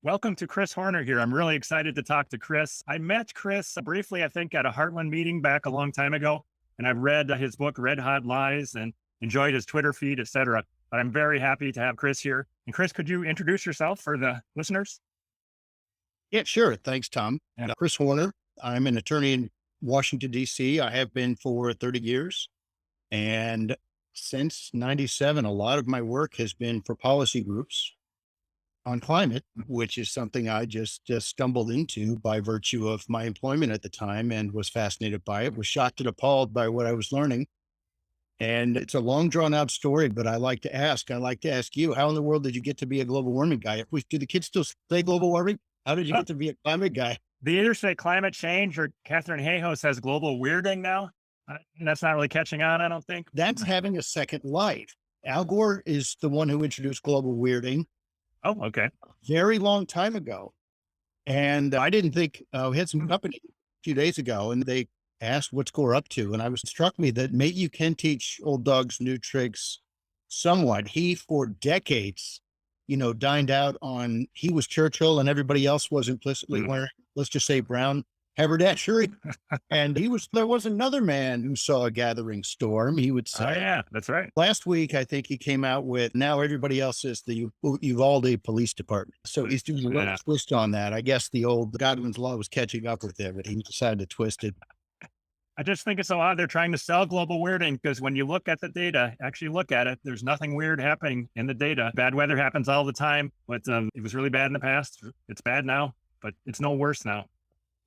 Welcome to Chris Horner here. I'm really excited to talk to Chris. I met Chris briefly, I think, at a Heartland meeting back a long time ago, and I've read his book, Red Hot Lies, and enjoyed his Twitter feed, etc. But I'm very happy to have Chris here. And Chris, could you introduce yourself for the listeners? Yeah, sure. Thanks, Tom. Yeah. Chris Horner. I'm an attorney in Washington, D.C. I have been for 30 years. And since 97, a lot of my work has been for policy groups on climate, which is something I just stumbled into by virtue of my employment at the time and was fascinated by it, was shocked and appalled by what I was learning. And it's a long drawn out story, but I like to ask you, how in the world did you get to be a global warming guy? Do the kids still say global warming? How did you Uh, get to be a climate guy? they either say climate change or Catherine Hayhoe says global weirding now. And that's not really catching on, I don't think. That's having a second life. Al Gore is the one who introduced global weirding Oh, okay. very long time ago. And I didn't think, we had some company a few days ago and they asked what's Gore up to. And I was struck me that maybe you can teach old dogs new tricks somewhat. He, for decades, dined out on, he was Churchill and everybody else was implicitly Mm. wearing, let's just say, brown haberdashery. And there was another man who saw a gathering storm, he would Oh, say. yeah, that's right. Last week, I think he came out with, now everybody else is the Uvalde Police Department. So he's doing a little Yeah. twist on that. I guess the old Godwin's Law was catching up with him, but he decided to twist it. I just think it's so odd they're trying to sell global weirding because when you look at the data, actually look at it, there's nothing weird happening in the data. Bad weather happens all the time, but it was really bad in the past. It's bad now, but it's no worse now.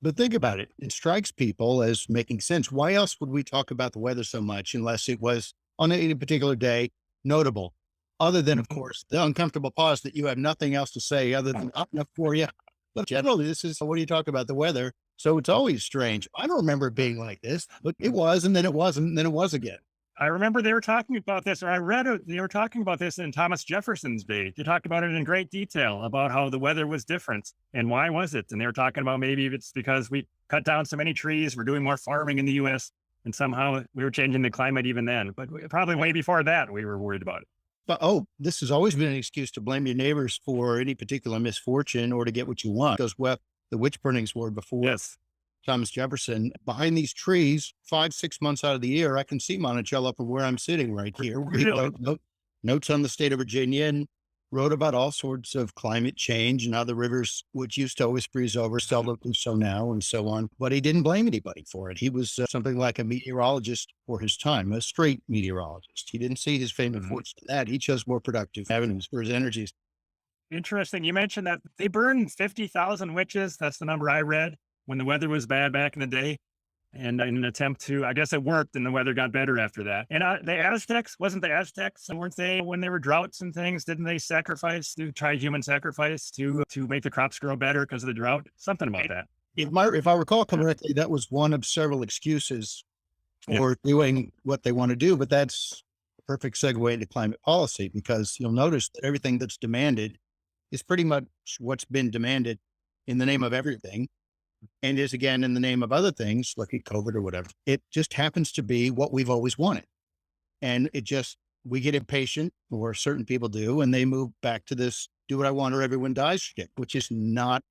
But think about it. It strikes people as making sense. Why else would we talk about the weather so much unless it was on any particular day notable? Other than, of course, the uncomfortable pause that you have nothing else to say other than up enough for you. But generally, this is what do you talk about the weather? So it's always strange. I don't remember it being like this, but it was, and then it wasn't, and then it was again. I remember they were talking about this, or I read it, they were talking about this in Thomas Jefferson's day. They talked about it in great detail about how the weather was different and why was it. And they were talking about maybe it's because we cut down so many trees, we're doing more farming in the US, and somehow we were changing the climate even then. But probably way before that, we were worried about it. But this has always been an excuse to blame your neighbors for any particular misfortune or to get what you want. Because the witch burnings were before Yes. Thomas Jefferson. Behind these trees, 5-6 months out of the year, I can see Monticello from where I'm sitting right here. We Really? wrote notes on the state of Virginia and wrote about all sorts of climate change and how the rivers, which used to always freeze over, seldom do so now, and so on. But he didn't blame anybody for it. He was something like a meteorologist for his time, a straight meteorologist. He didn't see his fame and Mhm. fortune in that. He chose more productive avenues for his energies. Interesting. You mentioned that they burned 50,000 witches. That's the number I read when the weather was bad back in the day. And in an attempt to, I guess it worked and the weather got better after that. And the Aztecs, wasn't the Aztecs, weren't they, when there were droughts and things, didn't they try human sacrifice to make the crops grow better because of the drought? Something about that. If I recall correctly, that was one of several excuses Yeah. for doing what they want to do. But that's a perfect segue into climate policy, because you'll notice that everything that's demanded is pretty much what's been demanded in the name of everything, and is again in the name of other things, like COVID or whatever. It just happens to be what we've always wanted. And we get impatient, or certain people do, and they move back to this do what I want or everyone dies shit, which is not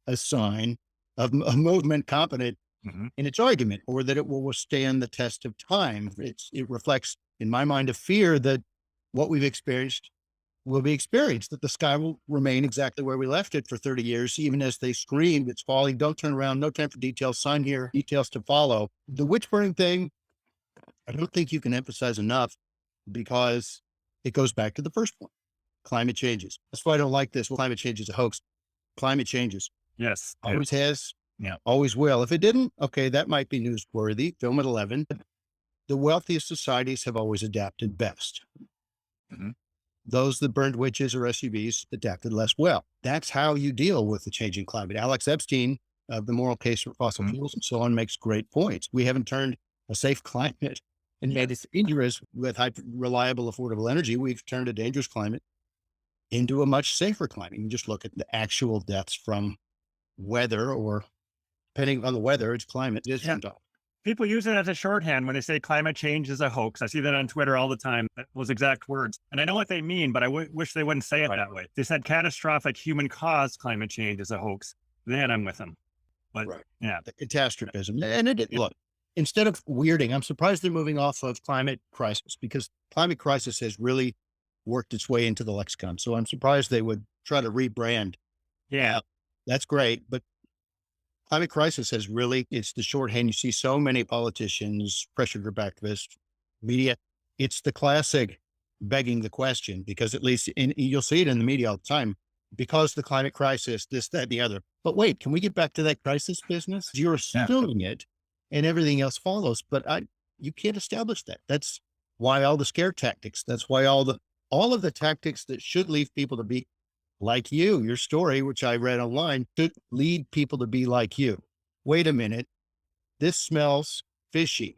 a sign of a movement competent Mhm. in its argument, or that it will withstand the test of time. It reflects, in my mind, a fear that what we've experienced will be experienced, that the sky will remain exactly where we left it for 30 years, even as they screamed, it's falling, don't turn around, no time for details, sign here, details to follow. The witch burning thing, I don't think you can emphasize enough, because it goes back to the first point. Climate changes. That's why I don't like this. Well, climate change is a hoax. Climate changes. Yes. Always has. Yeah. Always will. If it didn't, okay, that might be newsworthy. Film at 11. The wealthiest societies have always adapted best. Mhm. Those that burned witches or SUVs adapted less well. That's how you deal with the changing climate. Alex Epstein of the Moral Case for Fossil Mhm. Fuels and so on makes great points. We haven't turned a safe climate and made it dangerous with high, reliable, affordable energy. We've turned a dangerous climate into a much safer climate. You just look at the actual deaths from weather, or depending on the weather, it's climate. It's Yeah. People use it as a shorthand when they say climate change is a hoax. I see that on Twitter all the time, those exact words. And I know what they mean, but I wish they wouldn't say it that way. They said catastrophic human caused climate change is a hoax. Then I'm with them. But yeah, the catastrophism. And look, instead of weirding, I'm surprised they're moving off of climate crisis, because climate crisis has really worked its way into the lexicon. So I'm surprised they would try to rebrand. yeah, That's great. But climate crisis has really, it's the shorthand. You see so many politicians, pressure group activists, media. It's the classic begging the question, because at least you'll see it in the media all the time, because the climate crisis, this, that, the other. But wait, can we get back to that crisis business? You're assuming it and everything else follows, but you can't establish that. That's why all the scare tactics, that's why all of the tactics that should lead people to be like you, your story, which I read online, should lead people to be like you. Wait a minute. This smells fishy.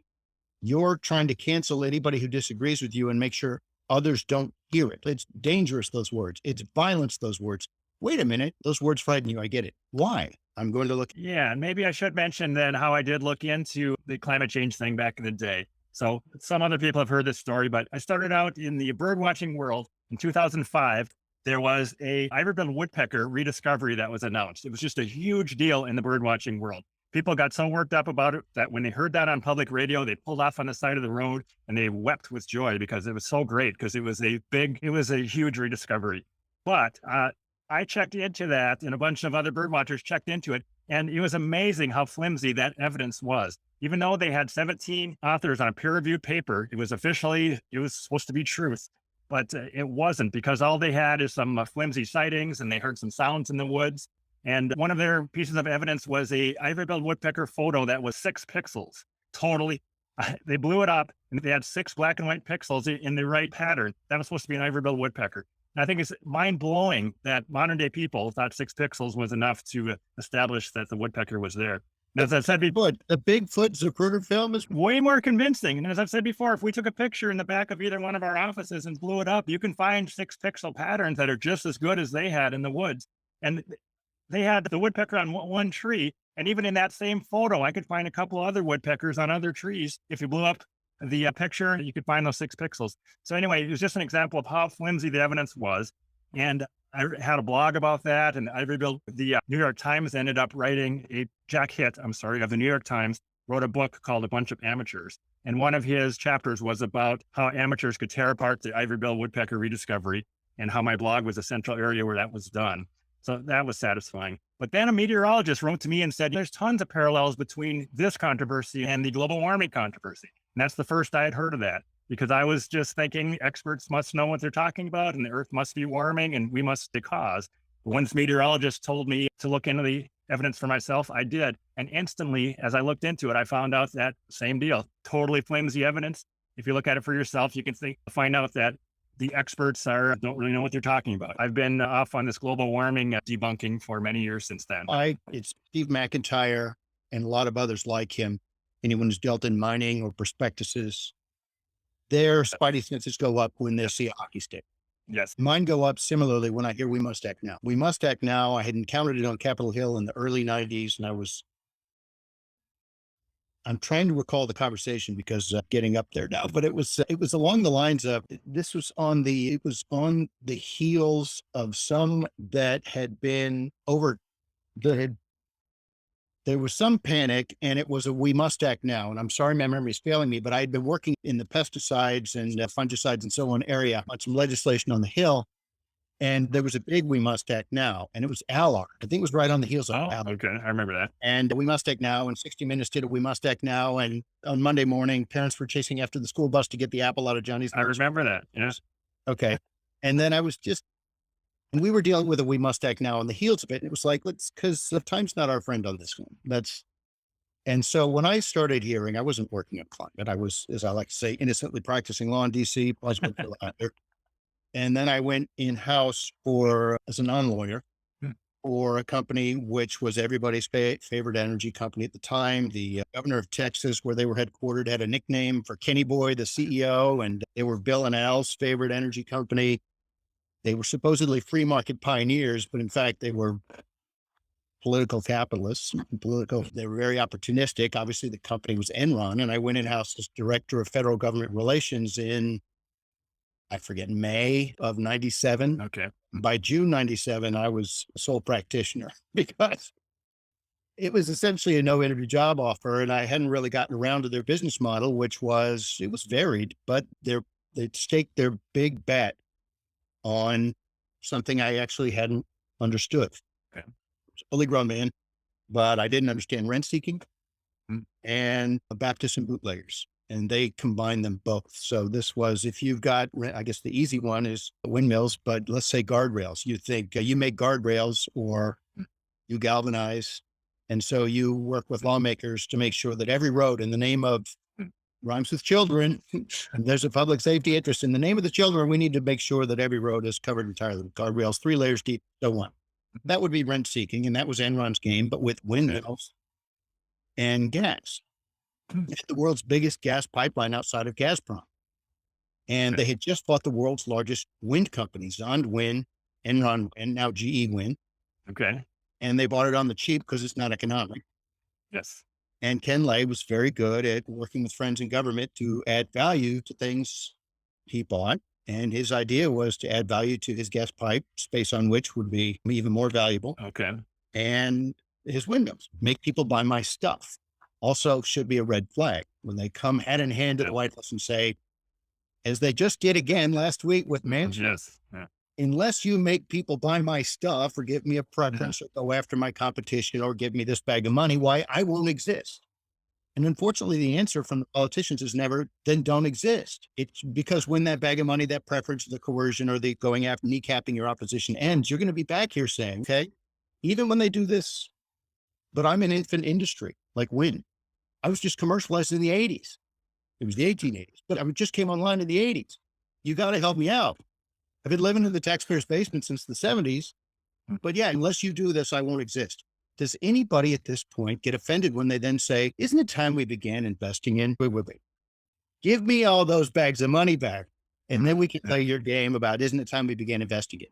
You're trying to cancel anybody who disagrees with you and make sure others don't hear it. It's dangerous, those words. It's violence, those words. Wait a minute. Those words frighten you. I get it. Why? I'm going to look. yeah. And maybe I should mention then how I did look into the climate change thing back in the day. So some other people have heard this story, but I started out in the bird watching world in 2005. There was a ivory-billed woodpecker rediscovery that was announced. It was just a huge deal in the bird watching world. People got so worked up about it that when they heard that on public radio, they pulled off on the side of the road and they wept with joy because it was so great, because it was a huge rediscovery. But I checked into that, and a bunch of other bird watchers checked into it. And it was amazing how flimsy that evidence was. Even though they had 17 authors on a peer-reviewed paper, it was supposed to be truth. But it wasn't, because all they had is some flimsy sightings, and they heard some sounds in the woods. And one of their pieces of evidence was a ivory-billed woodpecker photo that was 6 pixels. Totally. They blew it up, and they had 6 black and white pixels in the right pattern. That was supposed to be an ivory-billed woodpecker. And I think it's mind-blowing that modern day people thought 6 pixels was enough to establish that the woodpecker was there. As I said before, the Bigfoot Zapruder film is way more convincing. And as I've said before, if we took a picture in the back of either one of our offices and blew it up, you can find 6 pixel patterns that are just as good as they had in the woods. And they had the woodpecker on one tree. And even in that same photo, I could find a couple other woodpeckers on other trees. If you blew up the picture, you could find those 6 pixels. So anyway, it was just an example of how flimsy the evidence was. And I had a blog about that, and the New York Times ended up writing Jack Hitt, of the New York Times, wrote a book called A Bunch of Amateurs. And one of his chapters was about how amateurs could tear apart the ivory-billed woodpecker rediscovery, and how my blog was a central area where that was done. So that was satisfying. But then a meteorologist wrote to me and said, there's tons of parallels between this controversy and the global warming controversy. And that's the first I had heard of that, because I was just thinking experts must know what they're talking about, and the earth must be warming and we must be cause. But when this meteorologist told me to look into the evidence for myself, I did. And instantly, as I looked into it, I found out that same deal, totally flimsy evidence. If you look at it for yourself, you can find out that the experts don't really know what they're talking about. I've been off on this global warming debunking for many years since then. It's Steve McIntyre and a lot of others like him. Anyone who's dealt in mining or prospectuses, their spidey senses go up when they see a hockey stick. Yes. Mine go up similarly when I hear We Must Act Now. We Must Act Now. I had encountered it on Capitol Hill in the early 90s, and I'm trying to recall the conversation because getting up there now, but it was along the lines of, it was on the heels of some that had been over, there was some panic, and it was a We Must Act Now. And I'm sorry, my memory is failing me, but I had been working in the pesticides and fungicides and so on area on some legislation on the Hill. And there was a big We Must Act Now, and it was Allard. I think it was right on the heels of Allard. Okay. I remember that. And We Must Act Now, and 60 Minutes did a We Must Act Now. And on Monday morning, parents were chasing after the school bus to get the apple out of Johnny's nose. I remember that. Yes. Okay. And then and we were dealing with a We Must Act Now on the heels of it. And it was like, because the time's not our friend on this one. And so when I started hearing, I wasn't working on climate. I was, as I like to say, innocently practicing law in DC. And then I went in-house as a non-lawyer for a company which was everybody's favorite energy company at the time. The governor of Texas, where they were headquartered, had a nickname for Kenny Boy, the CEO, and they were Bill and Al's favorite energy company. They were supposedly free market pioneers, but in fact, they were political capitalists, they were very opportunistic. Obviously, the company was Enron, and I went in-house as director of federal government relations in, I forget, May of 97. Okay. By June 97, I was a sole practitioner because it was essentially a no interview job offer. And I hadn't really gotten around to their business model, which was, it was varied, but they'd staked their big bet on something I actually hadn't understood. Okay. I was a fully grown man, but I didn't understand rent seeking Mm. and Baptists and bootleggers. And they combine them both. So this was, if you've got, I guess the easy one is windmills, but let's say guardrails. You think you make guardrails or you galvanize. And so you work with lawmakers to make sure that every road in the name of rhymes with children, and there's a public safety interest in the name of the children, we need to make sure that every road is covered entirely with guardrails, 3 layers deep, so on. That would be rent seeking. And that was Enron's game, but with windmills and gas. The world's biggest gas pipeline outside of Gazprom. And they had just bought the world's largest wind company, Zond Wind, Enron, and now GE Wind. Okay. And they bought it on the cheap because it's not economic. Yes. And Ken Lay was very good at working with friends in government to add value to things he bought. And his idea was to add value to his gas pipe, space on which would be even more valuable. Okay. And his windmills, make people buy my stuff. Also should be a red flag when they come hand in hand to the White House and say, as they just did again last week with Manchin, Yes. Yeah. unless you make people buy my stuff or give me a preference or go after my competition or give me this bag of money, why I won't exist. And unfortunately, the answer from the politicians is never, then don't exist. It's because when that bag of money, that preference, the coercion, or the going after kneecapping your opposition ends, you're going to be back here saying, okay, even when they do this, but I'm an infant industry like wind. I was just commercialized in the 80s. It was the 1880s, but I just came online in the 80s. You got to help me out. I've been living in the taxpayer's basement since the 70s. But yeah, unless you do this, I won't exist. Does anybody at this point get offended when they then say, isn't it time we began investing in? Wait. Give me all those bags of money back. And then we can play your game about, isn't it time we began investing in?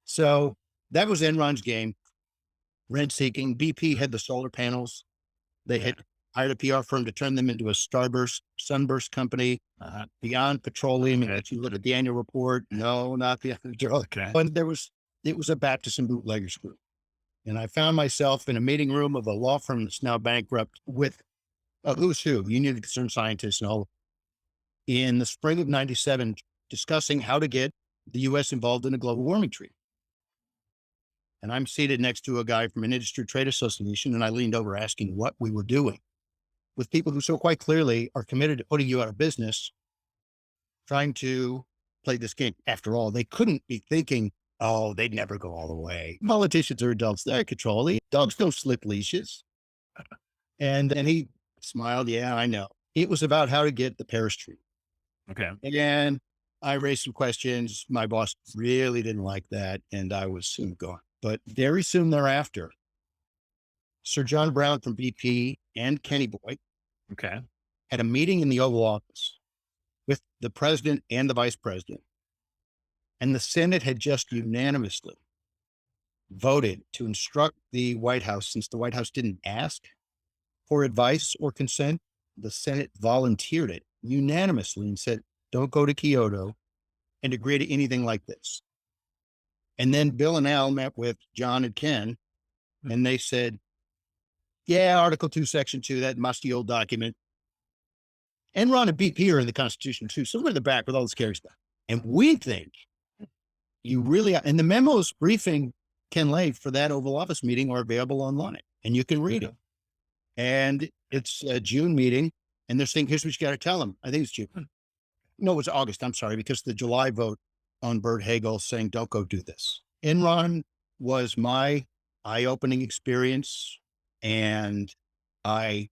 So that was Enron's game. Rent seeking. BP had the solar panels. They had hired a PR firm to turn them into a sunburst company, Beyond Petroleum. And if you look at the annual report, no, not the other. Okay. And it was a Baptist and bootleggers group. And I found myself in a meeting room of a law firm that's now bankrupt with a who's who, Union of Concerned Scientists and all, in the spring of 97, discussing how to get the U.S. involved in a global warming treaty. And I'm seated next to a guy from an industry trade association, and I leaned over asking what we were doing with people who so quite clearly are committed to putting you out of business, trying to play this game. After all, they couldn't be thinking, oh, they'd never go all the way. Politicians are adults. They're controlling. Dogs don't slip leashes. And then he smiled. Yeah, I know. It was about how to get the Paris Treaty. Okay. Again, I raised some questions. My boss really didn't like that, and I was soon gone. But very soon thereafter, Sir John Brown from BP and Kenny Boyd had a meeting in the Oval Office with the president and the vice president. And the Senate had just unanimously voted to instruct the White House, since the White House didn't ask for advice or consent, the Senate volunteered it unanimously and said, don't go to Kyoto and agree to anything like this. And then Bill and Al met with John and Ken, and they said, yeah, Article 2, Section 2, that musty old document. Enron and BP are in the Constitution too, somewhere in the back with all the scary stuff. And we think you really, and the memos briefing Ken Lay for that Oval Office meeting are available online, and you can read it. And it's a June meeting, and they're saying, here's what you got to tell them. I think it's June. No, it was August. I'm sorry, because the July vote on Bert Hagel saying, don't go do this. Enron was my eye-opening experience, and I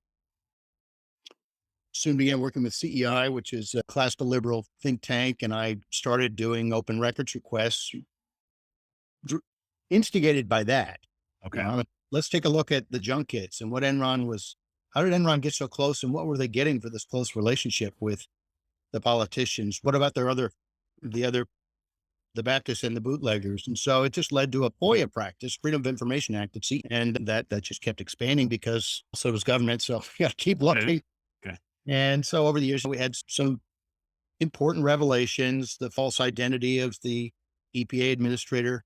soon began working with CEI, which is a classical liberal think tank, and I started doing open records requests instigated by that. Okay. Let's take a look at the junkets and what Enron was. How did Enron get so close, and what were they getting for this close relationship with the politicians? What about the other the Baptists and the bootleggers. And so it just led to a FOIA practice, Freedom of Information Act, and that just kept expanding because so does government. So you got to keep looking. Okay. And so over the years, we had some important revelations, the false identity of the EPA administrator,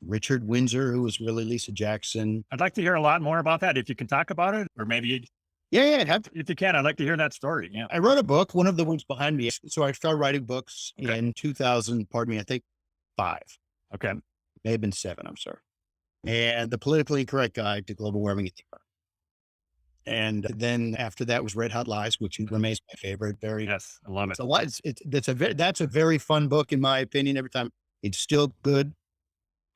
Richard Windsor, who was really Lisa Jackson. I'd like to hear a lot more about that if you can talk about it, or maybe Yeah. if you can, I'd like to hear that story. Yeah. I wrote a book, one of the ones behind me. So I started writing books in 2000, I think 5. Okay. May have been 7, I'm sorry. And The Politically Incorrect Guide to Global Warming and Environmentalism. And then after that was Red Hot Lies, which remains my favorite. Yes, I love it. It's a lot. That's a very fun book, in my opinion. Every time it's still good,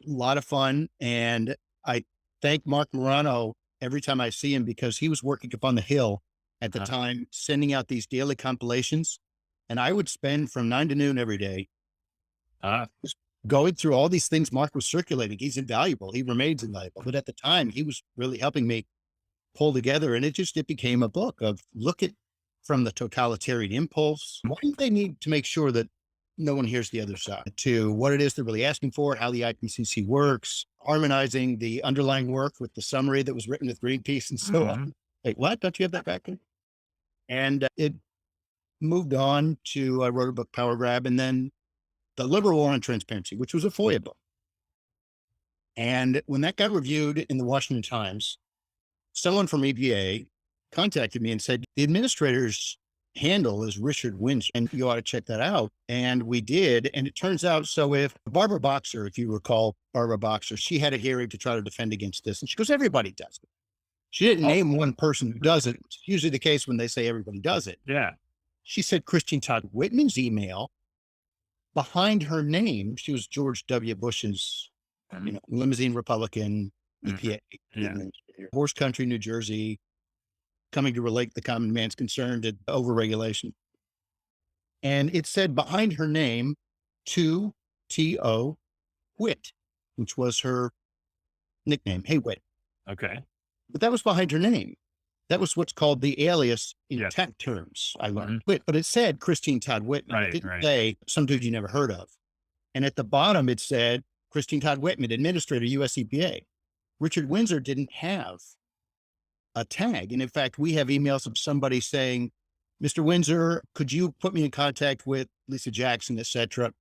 a lot of fun. And I thank Mark Morano every time I see him because he was working up on the Hill at the time, sending out these daily compilations. And I would spend from 9 to noon every day just going through all these things Mark was circulating. He's invaluable. He remains invaluable. But at the time, he was really helping me pull together. And it became a book of look at from the totalitarian impulse. Why do they need to make sure that no one hears the other side, to what it is they're really asking for, how the IPCC works, harmonizing the underlying work with the summary that was written with Greenpeace and so on. Like, what? Don't you have that back then? And it moved on to, I wrote a book, Power Grab, and then The Liberal War on Transparency, which was a FOIA book. And when that got reviewed in the Washington Times, someone from EPA contacted me and said, the administrator's handle is Richard Windsor, and you ought to check that out. And we did. And it turns out, so if Barbara Boxer, if you recall Barbara Boxer, she had a hearing to try to defend against this. And she goes, everybody does it. She didn't name one person who does it. It's usually the case when they say everybody does it. Yeah. She said Christine Todd Whitman's email behind her name, she was George W. Bush's, limousine Republican, EPA, horse country, New Jersey, coming to relate the common man's concern to overregulation. And it said behind her name, to T.O. Whit, which was her nickname. Hey, Whit. Okay. But that was behind her name. That was what's called the alias in tech terms, I learned. Whit, but it said Christine Todd Whitman. It didn't say some dude you never heard of. And at the bottom, it said Christine Todd Whitman, Administrator, U.S. EPA. Richard Windsor didn't have a tag. And in fact, we have emails of somebody saying, Mr. Windsor, could you put me in contact with Lisa Jackson, et cetera?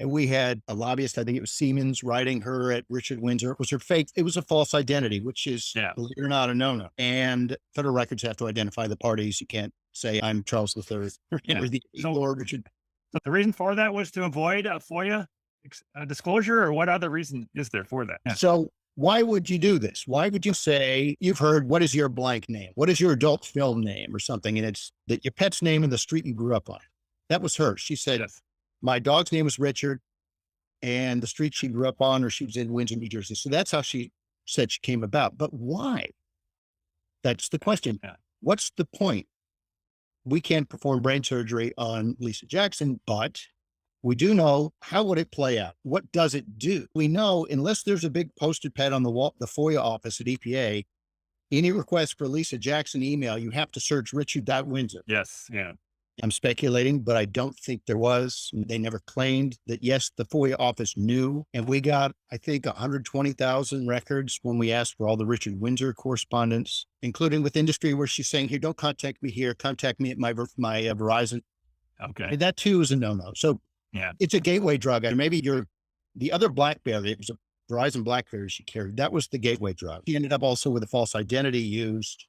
And we had a lobbyist, I think it was Siemens, writing her at Richard Windsor. It was her fake. It was a false identity, which is, believe it or not, a no-no. And federal records have to identify the parties. You can't say I'm Charles III or the Lord Richard. So the reason for that was to avoid a FOIA disclosure, or what other reason is there for that? Yeah. So why would you do this? Why would you say, you've heard, what is your blank name? What is your adult film name or something? And it's that your pet's name and the street you grew up on. That was her. She said, my dog's name was Richard and the street she grew up on, or she was in Windsor, New Jersey. So that's how she said she came about. But why? That's the question. What's the point? We can't perform brain surgery on Lisa Jackson, but we do know, how would it play out? What does it do? We know, unless there's a big posted pad on the wall, the FOIA office at EPA, any request for Lisa Jackson email, you have to search Richard Windsor. Yes. Yeah. I'm speculating, but I don't think there was. They never claimed that, yes, the FOIA office knew. And we got, I think, 120,000 records when we asked for all the Richard Windsor correspondence, including with industry, where she's saying, here, don't contact me here. Contact me at my Verizon. Okay. And that too is a no-no. So it's a gateway drug. And maybe the other BlackBerry, it was a Verizon BlackBerry she carried. That was the gateway drug. She ended up also with a false identity used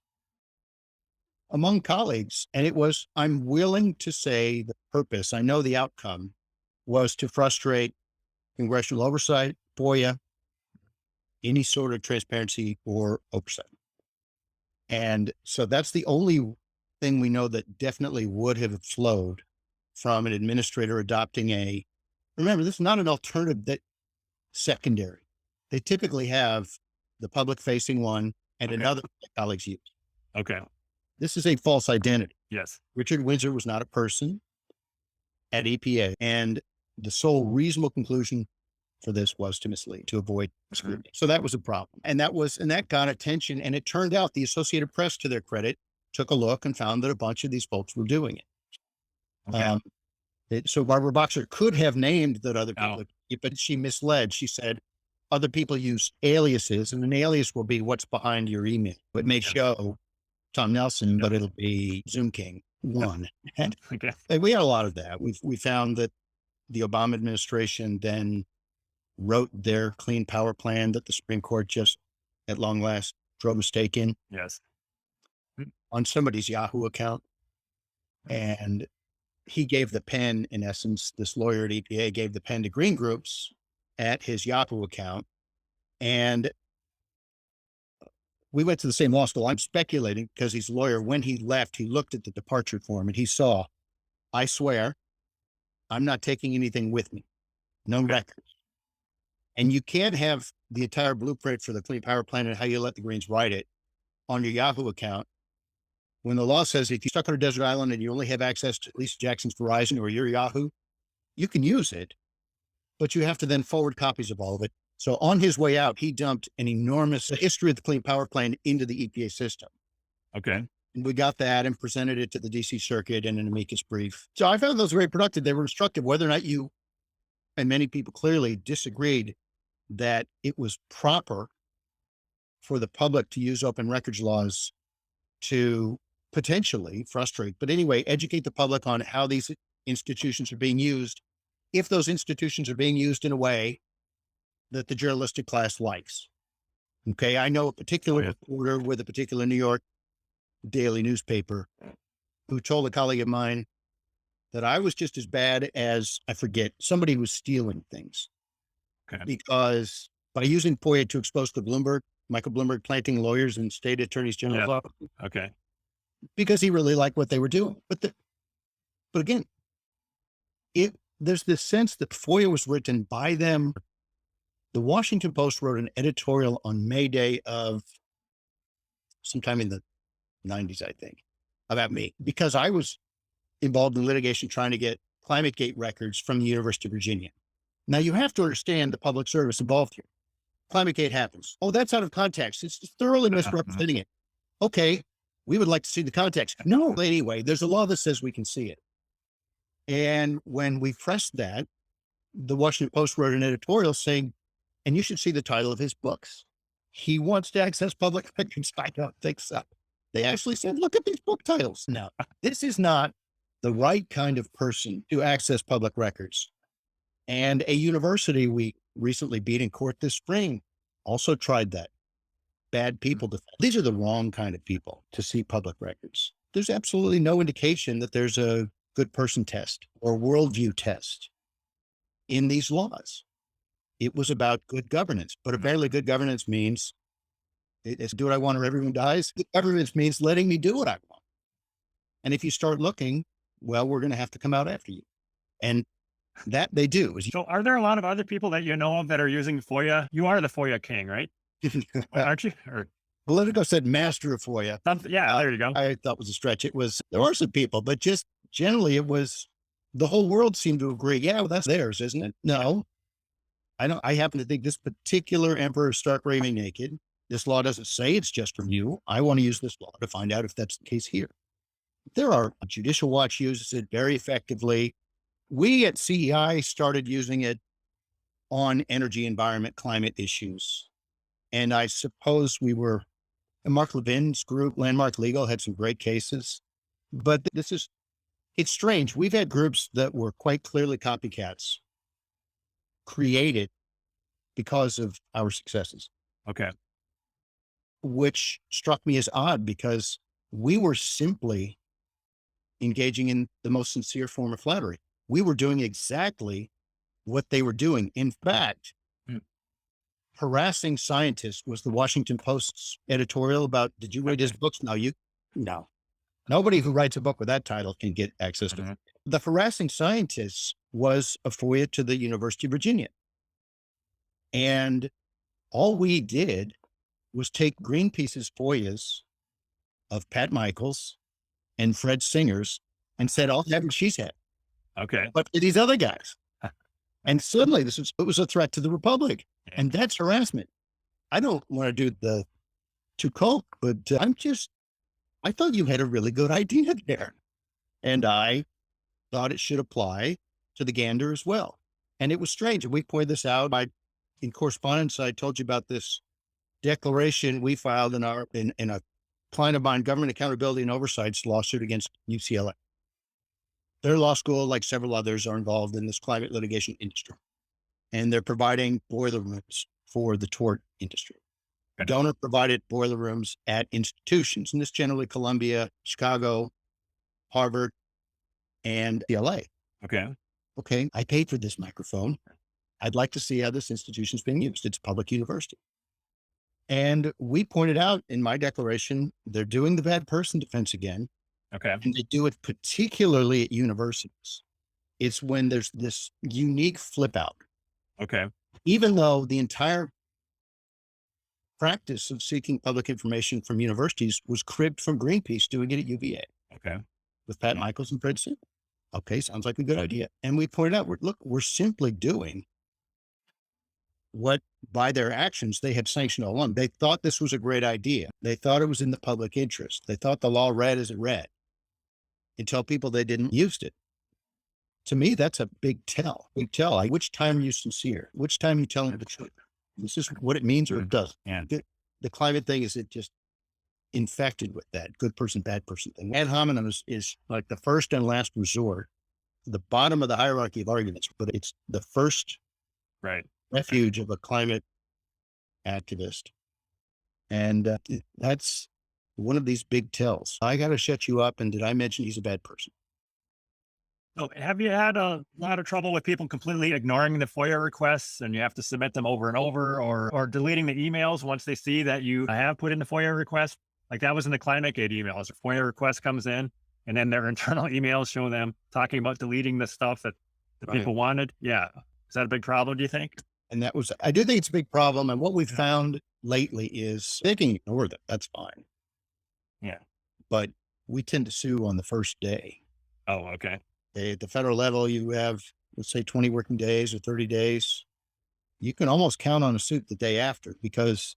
among colleagues. And it was, I'm willing to say the purpose, I know the outcome, was to frustrate congressional oversight, FOIA, any sort of transparency or oversight. And so that's the only thing we know that definitely would have flowed from an administrator adopting remember, this is not an alternative that secondary. They typically have the public facing one and another that colleagues use. Okay. This is a false identity. Yes. Richard Windsor was not a person at EPA. And the sole reasonable conclusion for this was to mislead, to avoid scrutiny. So that was a problem. And that got attention. And it turned out the Associated Press, to their credit, took a look and found that a bunch of these folks were doing it. So Barbara Boxer could have named that other Oh, people, but she misled. She said other people use aliases, and an alias will be what's behind your email. It may yeah. show Tom Nelson, Yeah. but it'll be Zoom King one. And Okay. we had a lot of that. We found that the Obama administration then wrote their clean power plan that the Supreme Court just at long last drove a stake in Yes. Mm, on somebody's Yahoo account. And he gave the pen, in essence, this lawyer at EPA gave the pen to green groups at his Yahoo account. And we went to the same law school. I'm speculating because he's a lawyer. When he left, he looked at the departure form and he saw, I swear, I'm not taking anything with me. No records. And you can't have the entire blueprint for the Clean Power Plan and how you let the Greens write it on your Yahoo account when the law says if you're stuck on a desert island and you only have access to Lisa Jackson's Verizon or your Yahoo, you can use it, but you have to then forward copies of all of it. So on his way out, he dumped an enormous history of the Clean Power Plan into the EPA system. Okay. And we got that and presented it to the DC Circuit in an amicus brief. So I found those very productive. They were instructive, whether or not you, and many people clearly disagreed that it was proper for the public to use open records laws to potentially frustrate, but anyway, educate the public on how these institutions are being used, if those institutions are being used in a way that the journalistic class likes. Okay, I know a particular reporter with a particular New York daily newspaper who told a colleague of mine that I was just as bad as, I forget, somebody was stealing things. Okay. Because by using FOIA to expose the Michael Bloomberg planting lawyers and state attorneys general, Okay. because he really liked what they were doing. But again, there's this sense that FOIA was written by them. The Washington Post wrote an editorial on May Day of sometime in the 90s, I think, about me, because I was involved in litigation trying to get ClimateGate records from the University of Virginia. Now, you have to understand the public service involved here. ClimateGate happens. Oh, that's out of context. It's thoroughly misrepresenting it. Okay, we would like to see the context. No, anyway, there's a law that says we can see it. And when we pressed that, the Washington Post wrote an editorial saying, and you should see the title of his books. He wants to access public records. I don't think so. They actually said, look at these book titles. Now, this is not the right kind of person to access public records. And a university we recently beat in court this spring also tried that. Bad people. These are the wrong kind of people to see public records. There's absolutely no indication that there's a good person test or worldview test in these laws. It was about good governance, but apparently good governance means it's do what I want or everyone dies. Good governance means letting me do what I want. And if you start looking, well, we're going to have to come out after you. And that they do. So are there a lot of other people that you know of that are using FOIA? You are the FOIA king, right? Aren't you? Or Politico said master of FOIA. yeah, there you go. I thought was a stretch. There are some people, but just generally it was, the whole world seemed to agree. Yeah, well, that's theirs, isn't it? No, I happen to think this particular emperor is stark raving naked. This law doesn't say it's just from you. I want to use this law to find out if that's the case here. There are Judicial Watch uses it very effectively. We at CEI started using it on energy, environment, climate issues. And I suppose Mark Levin's group, Landmark Legal, had some great cases. But it's strange. We've had groups that were quite clearly copycats created because of our successes. Okay. Which struck me as odd because we were simply engaging in the most sincere form of flattery. We were doing exactly what they were doing. In fact, harassing scientists was the Washington Post's editorial about, did you read his books? No. Nobody who writes a book with that title can get access to it. The harassing scientists was a FOIA to the University of Virginia. And all we did was take Greenpeace's FOIAs of Pat Michaels and Fred Singer's and said, I'll have what she's had. Okay. But for these other guys. And suddenly it was a threat to the Republic. And that's harassment. I don't want to do the too cold, but I thought you had a really good idea there. And I thought it should apply to the gander as well. And it was strange. And we pointed this out. In correspondence, I told you about this declaration we filed in a client of mine, government accountability and oversight lawsuit against UCLA. Their law school, like several others, are involved in this climate litigation industry, and they're providing boiler rooms for the tort industry. Okay. Donor provided boiler rooms at institutions, and this generally Columbia, Chicago, Harvard, and LA. Okay. Okay, I paid for this microphone. I'd like to see how this institution is being used. It's a public university. And we pointed out in my declaration, they're doing the bad person defense again. Okay. And they do it particularly at universities. It's when there's this unique flip out. Okay. Even though the entire practice of seeking public information from universities was cribbed from Greenpeace doing it at UVA. Okay. With Pat Michaels and Fred Sim. Okay, sounds like a good idea. And we pointed out, we're simply doing what by their actions they had sanctioned all along. They thought this was a great idea. They thought it was in the public interest. They thought the law read as it read until people they didn't used it. To me, that's a big tell. Big tell. Like, which time are you sincere? Which time are you telling the truth? This is what it means or it doesn't. Yeah. The climate thing is it just infected with that good person, bad person thing. Ad hominem is like the first and last resort, the bottom of the hierarchy of arguments, but it's the first Right. refuge of a climate activist. And that's one of these big tells. I got to shut you up. And did I mention he's a bad person? So have you had a lot of trouble with people completely ignoring the FOIA requests and you have to submit them over and over, or deleting the emails once they see that you have put in the FOIA request? Like that was in the ClimateGate emails. A FOIA request comes in and then their internal emails show them talking about deleting the stuff that the people wanted. Yeah. Is that a big problem, do you think? And I do think it's a big problem. And what we've found lately is they can ignore them. That's fine. Yeah. But we tend to sue on the first day. Oh, okay. At the federal level, you have, let's say 20 working days or 30 days. You can almost count on a suit the day after because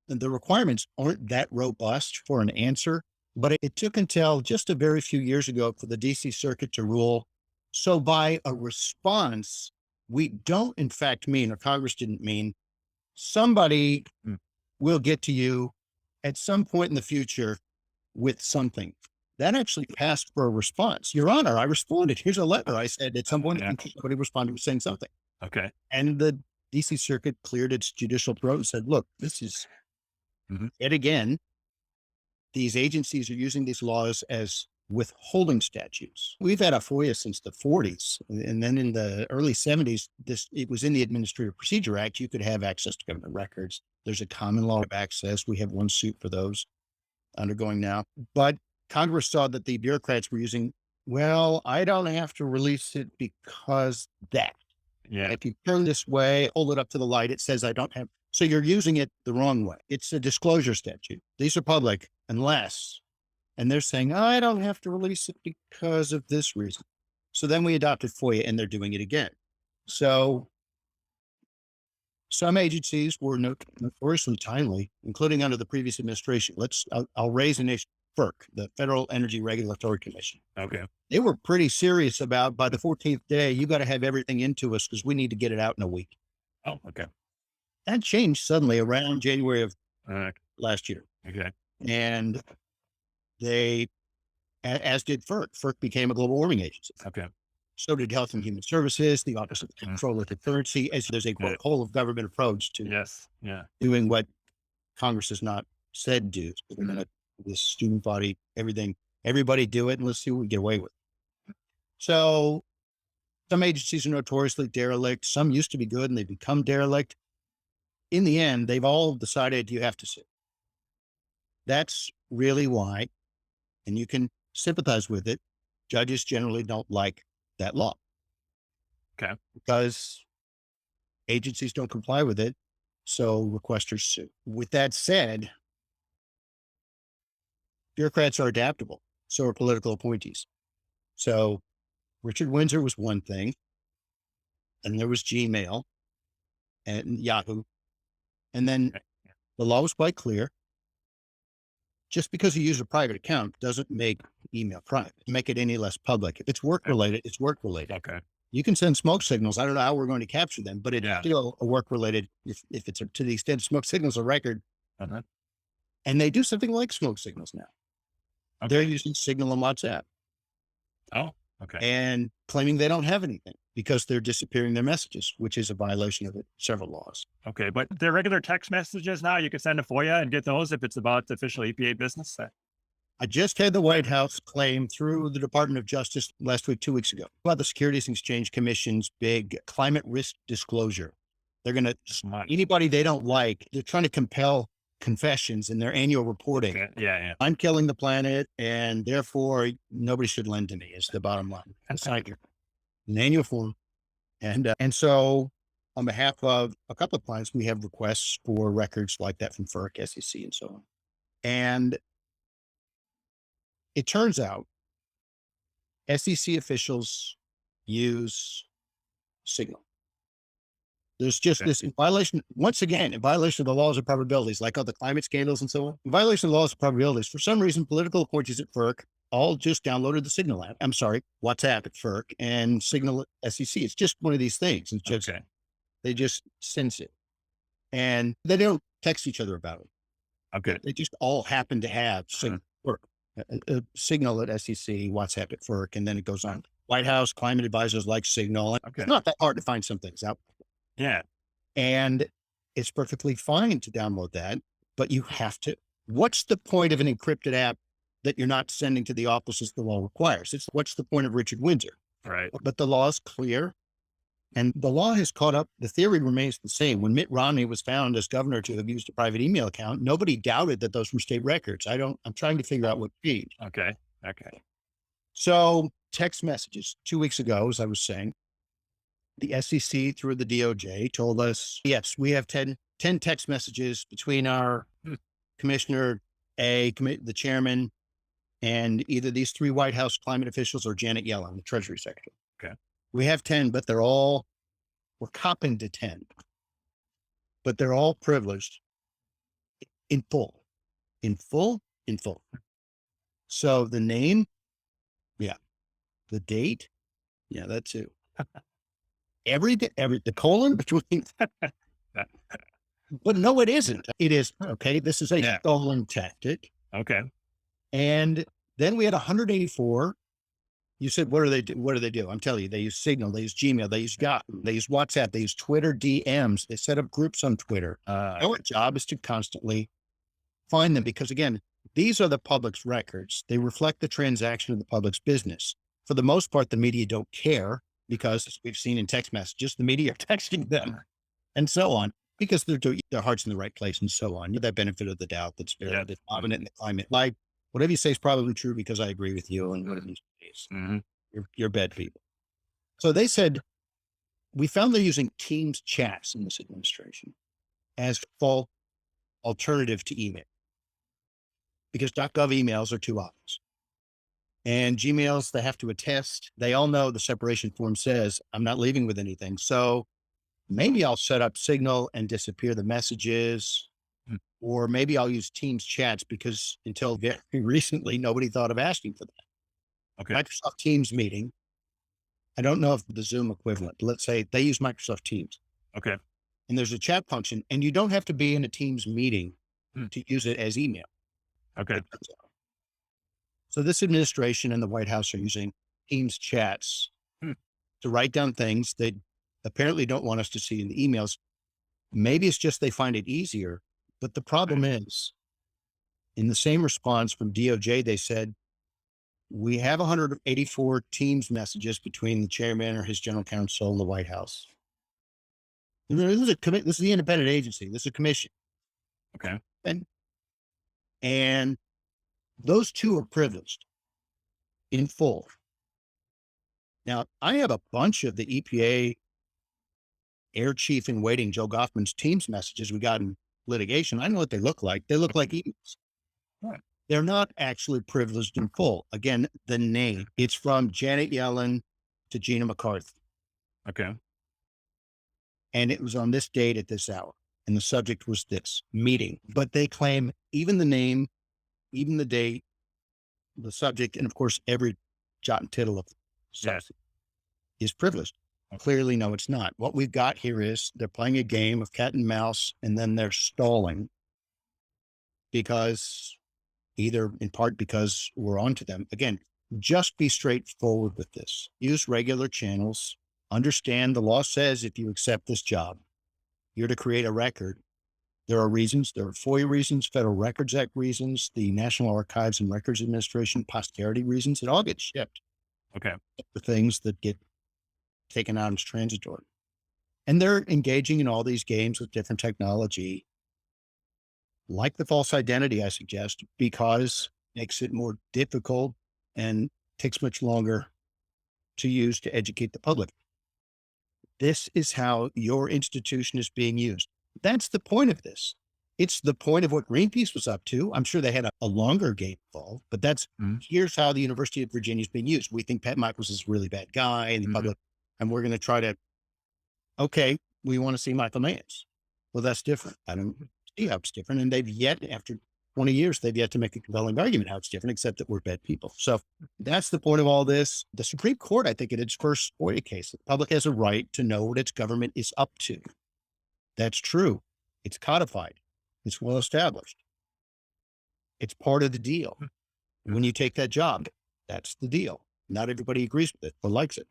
the requirements aren't that robust for an answer. But it took until just a very few years ago for the DC Circuit to rule. So by a response, we don't in fact mean, or Congress didn't mean, somebody will get to you at some point in the future with something. That actually passed for a response. Your Honor, I responded. Here's a letter. I said at some point, somebody responded with saying something. Okay. And the DC Circuit cleared its judicial throat and said, look, this is, yet again, these agencies are using these laws as withholding statutes. We've had a FOIA since the 40s. And then in the early 70s, it was in the Administrative Procedure Act. You could have access to government records. There's a common law of access. We have one suit for those undergoing now. But Congress saw that the bureaucrats were using, well, I don't have to release it because that. Yeah. If you turn this way, hold it up to the light, it says I don't have. So you're using it the wrong way. It's a disclosure statute. These are public unless, and they're saying, I don't have to release it because of this reason. So then we adopted FOIA and they're doing it again. So some agencies were notoriously timely, including under the previous administration. I'll raise an issue. FERC, the Federal Energy Regulatory Commission. Okay. They were pretty serious about by the 14th day, you got to have everything into us because we need to get it out in a week. Oh, okay. That changed suddenly around January of last year. Okay. And they, as did FERC. FERC became a global warming agency. Okay. So did Health and Human Services, the Office of the Control of Concurrency, as there's a whole of government approach to doing what Congress has not said do. This student body, everybody do it and let's see what we get away with. So some agencies are notoriously derelict. Some used to be good and they become derelict. In the end, they've all decided you have to sue. That's really why, and you can sympathize with it, judges generally don't like that law. Okay. Because agencies don't comply with it. So requesters sue. With that said, bureaucrats are adaptable. So are political appointees. So Richard Windsor was one thing. And there was Gmail and Yahoo. And then the law was quite clear. just because you use a private account doesn't make email private, make it any less public. If it's work related, it's work related. Okay. You can send smoke signals. I don't know how we're going to capture them, but it's Yeah. still a work related. If it's to the extent smoke signals are record, Uh-huh. and they do something like smoke signals now. They're Okay. using Signal on WhatsApp Oh, okay. and claiming they don't have anything because they're disappearing their messages, which is a violation of several laws. Okay. But they're regular text messages now. You can send a FOIA and get those if it's about the official EPA business. I just had the White House claim through the Department of Justice last week, 2 weeks ago, about the Securities and Exchange Commission's big climate risk disclosure. They're going to, Smart. anybody they don't like, they're trying to compel confessions in their annual reporting. Okay. Yeah. I'm killing the planet, and therefore nobody should lend to me, is the bottom line. That's like an annual form. And so on behalf of a couple of clients, we have requests for records like that from FERC, SEC, and so on. And it turns out SEC officials use Signal. There's just this violation, once again, in violation of the laws of probabilities, like all the climate scandals and so on. In violation of the laws of probabilities, for some reason, political appointees at FERC all just downloaded the Signal app. I'm sorry, WhatsApp at FERC and Signal at SEC. It's just one of these things. It's just, they just sense it. And they don't text each other about it. Okay. They just all happen to have Signal, Signal at SEC, WhatsApp at FERC, and then it goes on. White House climate advisors like Signal. Okay. It's not that hard to find some things out. Yeah. And it's perfectly fine to download that, but you have to. What's the point of an encrypted app that you're not sending to the offices the law requires? It's what's the point of Richard Windsor? Right. But the law is clear, and the law has caught up. The theory remains the same. When Mitt Romney was found as governor to have used a private email account, nobody doubted that those were state records. I'm trying to figure out what changed. Okay. So text messages 2 weeks ago, as I was saying, the SEC through the DOJ told us, yes, we have 10 text messages between our commissioner, the chairman, and either these 3 White House climate officials or Janet Yellen, the Treasury Secretary. Okay. We have 10, but we're copping to 10, but they're all privileged in full. So the name, yeah. The date, yeah, that too. The colon between, but no, it isn't. It is, okay, this is a stolen tactic. Okay. And then we had 184. You said, what do they do? I'm telling you, they use Signal, they use Gmail, they use Yahoo, they use WhatsApp, they use Twitter DMs, they set up groups on Twitter. Our job is to constantly find them because, again, these are the public's records. They reflect the transaction of the public's business. For the most part, the media don't care because, as we've seen in text messages, the media are texting them and so on because their heart's in the right place and so on. That benefit of the doubt that's very dominant in the climate. Like, whatever you say is probably true because I agree with you and whatever you say is, you're bad people. So they said, we found they're using Teams chats in this administration as full alternative to email because .gov emails are too obvious. And Gmails, they have to attest. They all know the separation form says, I'm not leaving with anything. So maybe I'll set up Signal and disappear the messages, or maybe I'll use Teams chats because until very recently, nobody thought of asking for that. Okay. Microsoft Teams meeting. I don't know if the Zoom equivalent, let's say they use Microsoft Teams. Okay. And there's a chat function and you don't have to be in a Teams meeting to use it as email. Okay. So this administration and the White House are using Teams chats to write down things they apparently don't want us to see in the emails. Maybe it's just they find it easier, but the problem is in the same response from DOJ, they said, we have 184 Teams messages between the chairman or his general counsel and the White House. This is the independent agency. This is a commission. Okay. And those 2 are privileged in full. Now, I have a bunch of the EPA air chief in waiting, Joe Goffman's Teams messages we got in litigation. I know what they look like. They look like emails. Right. They're not actually privileged in full. Again, the name, it's from Janet Yellen to Gina McCarthy. Okay. And it was on this date at this hour. And the subject was this meeting, but they claim even the name even the date, the subject, and of course, every jot and tittle of the Yes. subject is privileged. Clearly, no, it's not. What we've got here is they're playing a game of cat and mouse, and then they're stalling because either in part because we're onto them. Again, just be straightforward with this. Use regular channels. Understand the law says if you accept this job, you're to create a record. There are reasons. There are FOIA reasons, Federal Records Act reasons, the National Archives and Records Administration posterity reasons. It all gets shipped. Okay. The things that get taken out as transitory. And they're engaging in all these games with different technology, like the false identity, I suggest, because it makes it more difficult and takes much longer to use to educate the public. This is how your institution is being used. That's the point of this. It's the point of what Greenpeace was up to. I'm sure they had a longer game involved, but here's how the University of Virginia is being used. We think Pat Michaels is a really bad guy in the public, and we're going to try to, okay, we want to see Michael Mann's. Well, that's different. I don't see how it's different. And they've yet, after 20 years, they've yet to make a compelling argument how it's different, except that we're bad people. So that's the point of all this. The Supreme Court, I think in its first FOIA case, the public has a right to know what its government is up to. That's true. It's codified. It's well established. It's part of the deal. When you take that job, that's the deal. Not everybody agrees with it or likes it.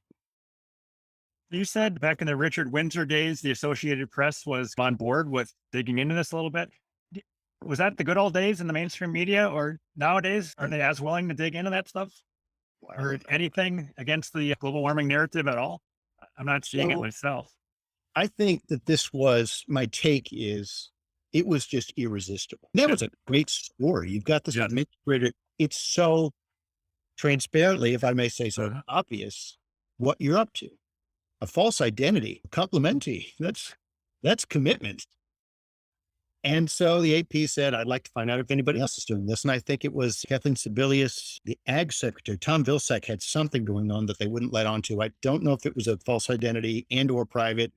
You said back in the Richard Windsor days, the Associated Press was on board with digging into this a little bit. Was that the good old days in the mainstream media, or nowadays, are they as willing to dig into that stuff? Or anything against the global warming narrative at all? I'm not seeing it myself. I think that this was, my take is, it was just irresistible. That was a great story. You've got this administrator. It's so transparently, if I may say so, obvious what you're up to. A false identity, complimentary, that's commitment. And so the AP said, I'd like to find out if anybody else is doing this. And I think it was Kathleen Sebelius, the Ag Secretary, Tom Vilsack, had something going on that they wouldn't let on to. I don't know if it was a false identity and or private.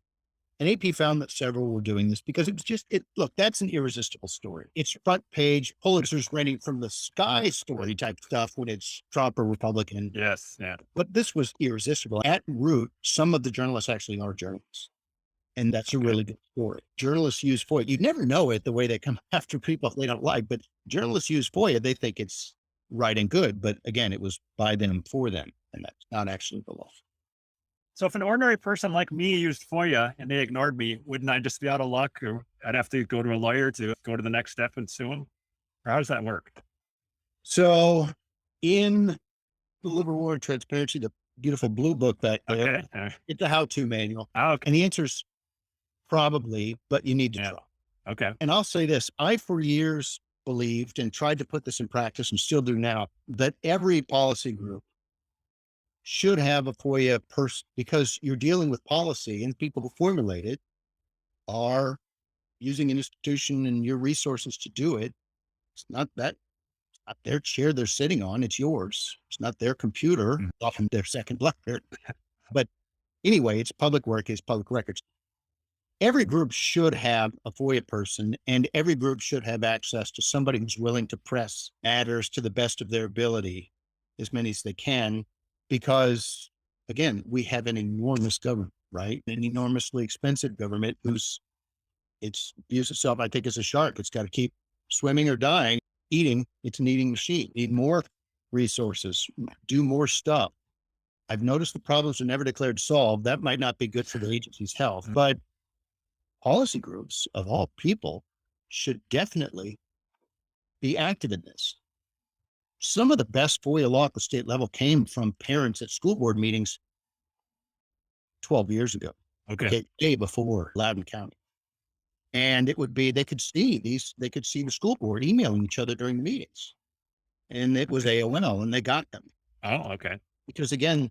And AP found that several were doing this because it was just, look, that's an irresistible story. It's front page, Pulitzer's raining from the sky story type stuff when it's Trump or Republican. Yes. Yeah. But this was irresistible. At root, some of the journalists actually are journalists. And that's a really good story. Journalists use FOIA. You never know it the way they come after people they don't like, but journalists use FOIA. They think it's right and good. But again, it was by them for them. And that's not actually the law. So if an ordinary person like me used FOIA and they ignored me, wouldn't I just be out of luck, or I'd have to go to a lawyer to go to the next step and sue him? Or how does that work? So in the Liberal War and Transparency, the beautiful blue book that it's a how-to manual. Okay. And the answer's probably, but you need to try. Okay. And I'll say this, I for years believed and tried to put this in practice and still do now, that every policy group should have a FOIA person, because you're dealing with policy and people who formulate it are using an institution and your resources to do it. It's not their chair they're sitting on, it's yours. It's not their computer, often their second blackberry. But anyway, it's public work, it's public records. Every group should have a FOIA person, and every group should have access to somebody who's willing to press matters to the best of their ability, as many as they can, because again, we have an enormous government, right? An enormously expensive government it's views itself, I think, as a shark. It's got to keep swimming or dying, eating. It's an eating machine. Need more resources, do more stuff. I've noticed the problems are never declared solved. That might not be good for the agency's health, but policy groups of all people should definitely be active in this. Some of the best FOIA law at the state level came from parents at school board meetings 12 years ago. Okay. Day before Loudoun County. And it would be, they could see the school board emailing each other during the meetings. And it was AOL and they got them. Oh, okay. Because again,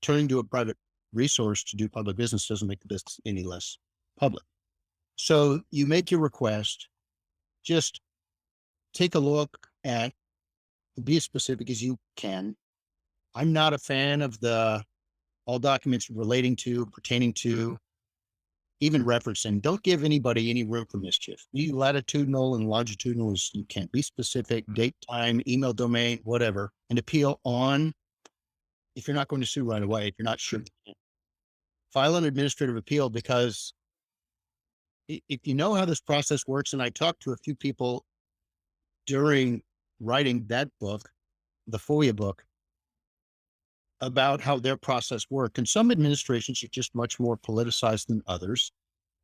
turning to a private resource to do public business doesn't make the business any less public. So you make your request, just take a look at, be as specific as you can. I'm not a fan of the all documents relating to, pertaining to. even referencing, don't give anybody any room for mischief. Be latitudinal and longitudinal as you can. Be specific, date, time, email domain, whatever, and appeal on, if you're not going to sue right away, if you're not sure, file an administrative appeal, because if you know how this process works, and I talked to a few people during writing that book, the FOIA book, about how their process worked. And some administrations are just much more politicized than others.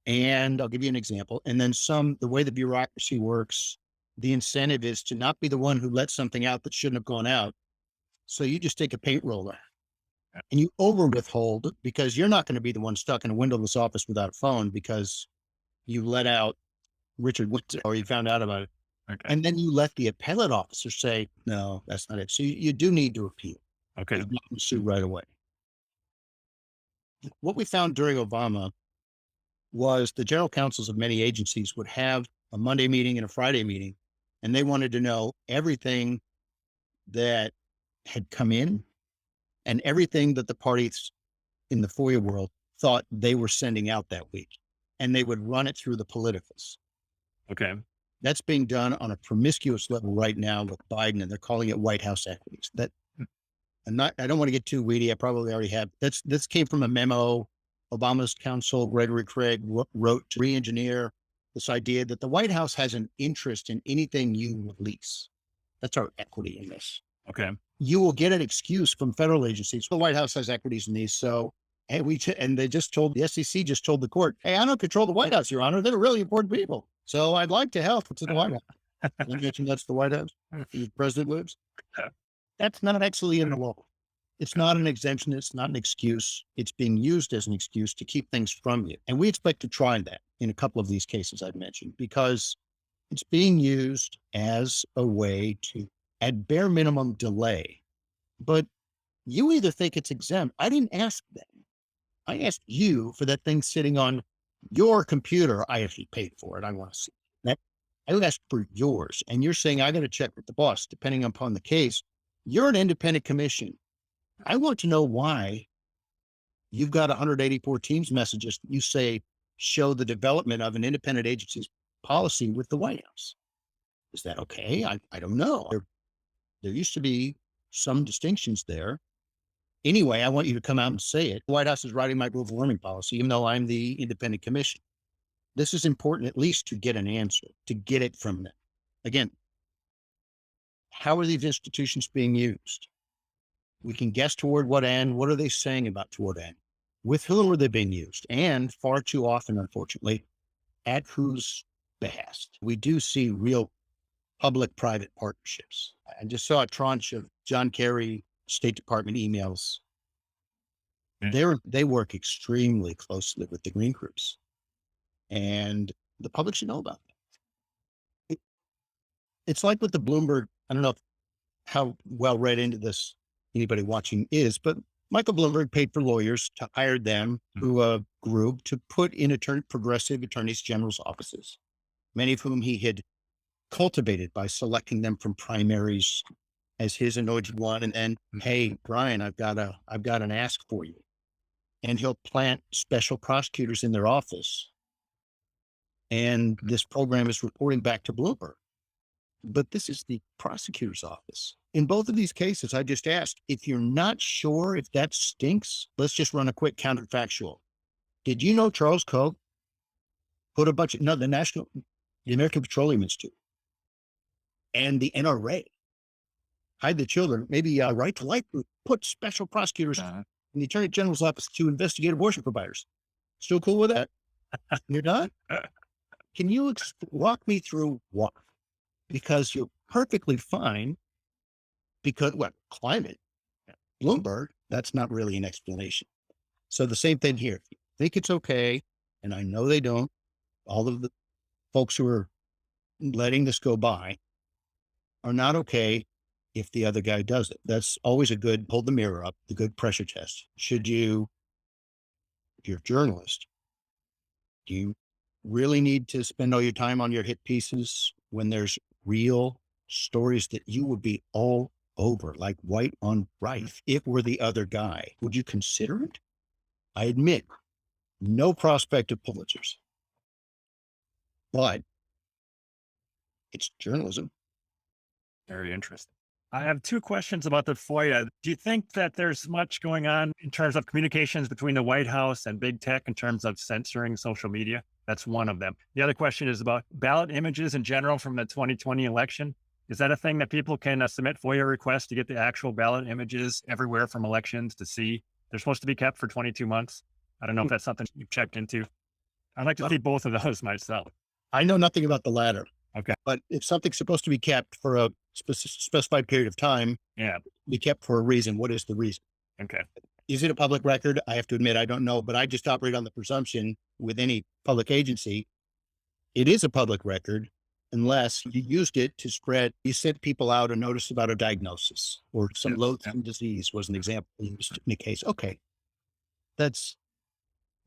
And I'll give you an example. And then some, the way the bureaucracy works, the incentive is to not be the one who let something out that shouldn't have gone out. So you just take a paint roller and you over withhold, because you're not going to be the one stuck in a windowless office without a phone because you let out Richard Woodson or you found out about it. Okay. And then you let the appellate officer say, no, that's not it. So you do need to appeal. Okay. You can sue right away. What we found during Obama was the general counsels of many agencies would have a Monday meeting and a Friday meeting, and they wanted to know everything that had come in and everything that the parties in the FOIA world thought they were sending out that week. And they would run it through the politicals. Okay. That's being done on a promiscuous level right now with Biden, and they're calling it White House equities. That I don't want to get too weedy. I probably already have. This came from a memo Obama's counsel, Gregory Craig, wrote to re-engineer this idea that the White House has an interest in anything you release. That's our equity in this. Okay. You will get an excuse from federal agencies. The White House has equities in these. So, hey, and they just told, the SEC just told the court, hey, I don't control the White House, Your Honor. They're really important people. So I'd like to help. What's in the White House? You mentioned that's the White House. The president lives. That's not actually in the law. It's not an exemption. It's not an excuse. It's being used as an excuse to keep things from you. And we expect to try that in a couple of these cases I've mentioned, because it's being used as a way to, at bare minimum, delay. But you either think it's exempt. I didn't ask them. I asked you for that thing sitting on your computer. I actually paid for it. I want to see that. I asked for yours. And you're saying, I got to check with the boss, depending upon the case. You're an independent commission. I want to know why you've got 184 Teams messages that you say show the development of an independent agency's policy with the White House. Is that okay? I don't know. There used to be some distinctions there. Anyway, I want you to come out and say it. The White House is writing my global warming policy, even though I'm the independent commission. This is important, at least to get an answer, to get it from them. Again, how are these institutions being used? We can guess toward what end. What are they saying about toward end? With whom are they being used? And far too often, unfortunately, at whose behest? We do see real public-private partnerships. I just saw a tranche of John Kerry State Department emails. They work extremely closely with the green groups, and the public should know about that. It's like with the Bloomberg. I don't know how well read into this anybody watching is, but Michael Bloomberg paid for lawyers to hire them through a group to put in progressive attorneys general's offices, many of whom he had cultivated by selecting them from primaries as his anointed one. And then, hey, Brian, I've got an ask for you. And he'll plant special prosecutors in their office. And this program is reporting back to Bloomberg. But this is the prosecutor's office. In both of these cases, I just asked, if you're not sure if that stinks, let's just run a quick counterfactual. Did you know Charles Koch put the American Petroleum Institute and the NRA, Hide the Children, maybe Right to Life Group, put special prosecutors in the Attorney General's office to investigate abortion providers? Still cool with that? You're not? Can you walk me through why? Because you're perfectly fine. Because climate, Bloomberg, that's not really an explanation. So the same thing here. If you think it's okay, and I know they don't, all of the folks who are letting this go by are not okay if the other guy does it. That's always a good, hold the mirror up, the good pressure test. If you're a journalist, do you really need to spend all your time on your hit pieces when there's real stories that you would be all over, like white on rice? If we're the other guy, would you consider it? I admit no prospect of Pulitzers, but it's journalism. Very interesting. I have two questions about the FOIA. Do you think that there's much going on in terms of communications between the White House and big tech in terms of censoring social media? That's one of them. The other question is about ballot images in general from the 2020 election. Is that a thing that people can submit FOIA requests to get the actual ballot images everywhere from elections to see? They're supposed to be kept for 22 months. I don't know if that's something you've checked into. I'd like to see both of those myself. I know nothing about the latter. Okay. But if something's supposed to be kept for a specified period of time, Yeah. be kept for a reason. What is the reason? Okay. Is it a public record? I have to admit, I don't know, but I just operate on the presumption with any public agency, it is a public record unless you used it to spread, you sent people out a notice about a diagnosis or some loathsome disease was an example used in a case. Okay.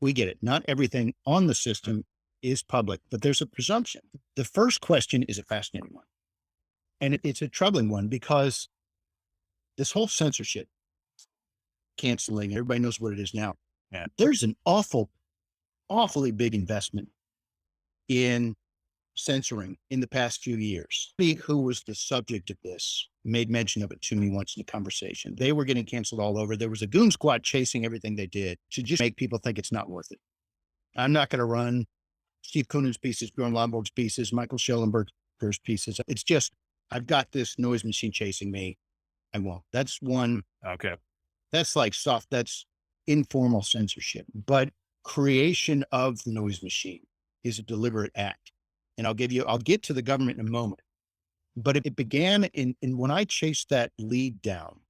We get it. Not everything on the system is public, but there's a presumption. The first question is a fascinating one. And it's a troubling one because this whole censorship, canceling, everybody knows what it is now. Yeah. There's an awfully big investment in censoring in the past few years. Who was the subject of this made mention of it to me once in a conversation. They were getting canceled all over. There was a goon squad chasing everything they did to just make people think it's not worth it. I'm not going to run Steve Koonen's pieces, Bjorn Lomborg's pieces, Michael Schellenberger's pieces. It's just, I've got this noise machine chasing me. I won't. That's one. Okay. That's like that's informal censorship, but creation of the noise machine is a deliberate act. And I'll get to the government in a moment, but it began in when I chased that lead down,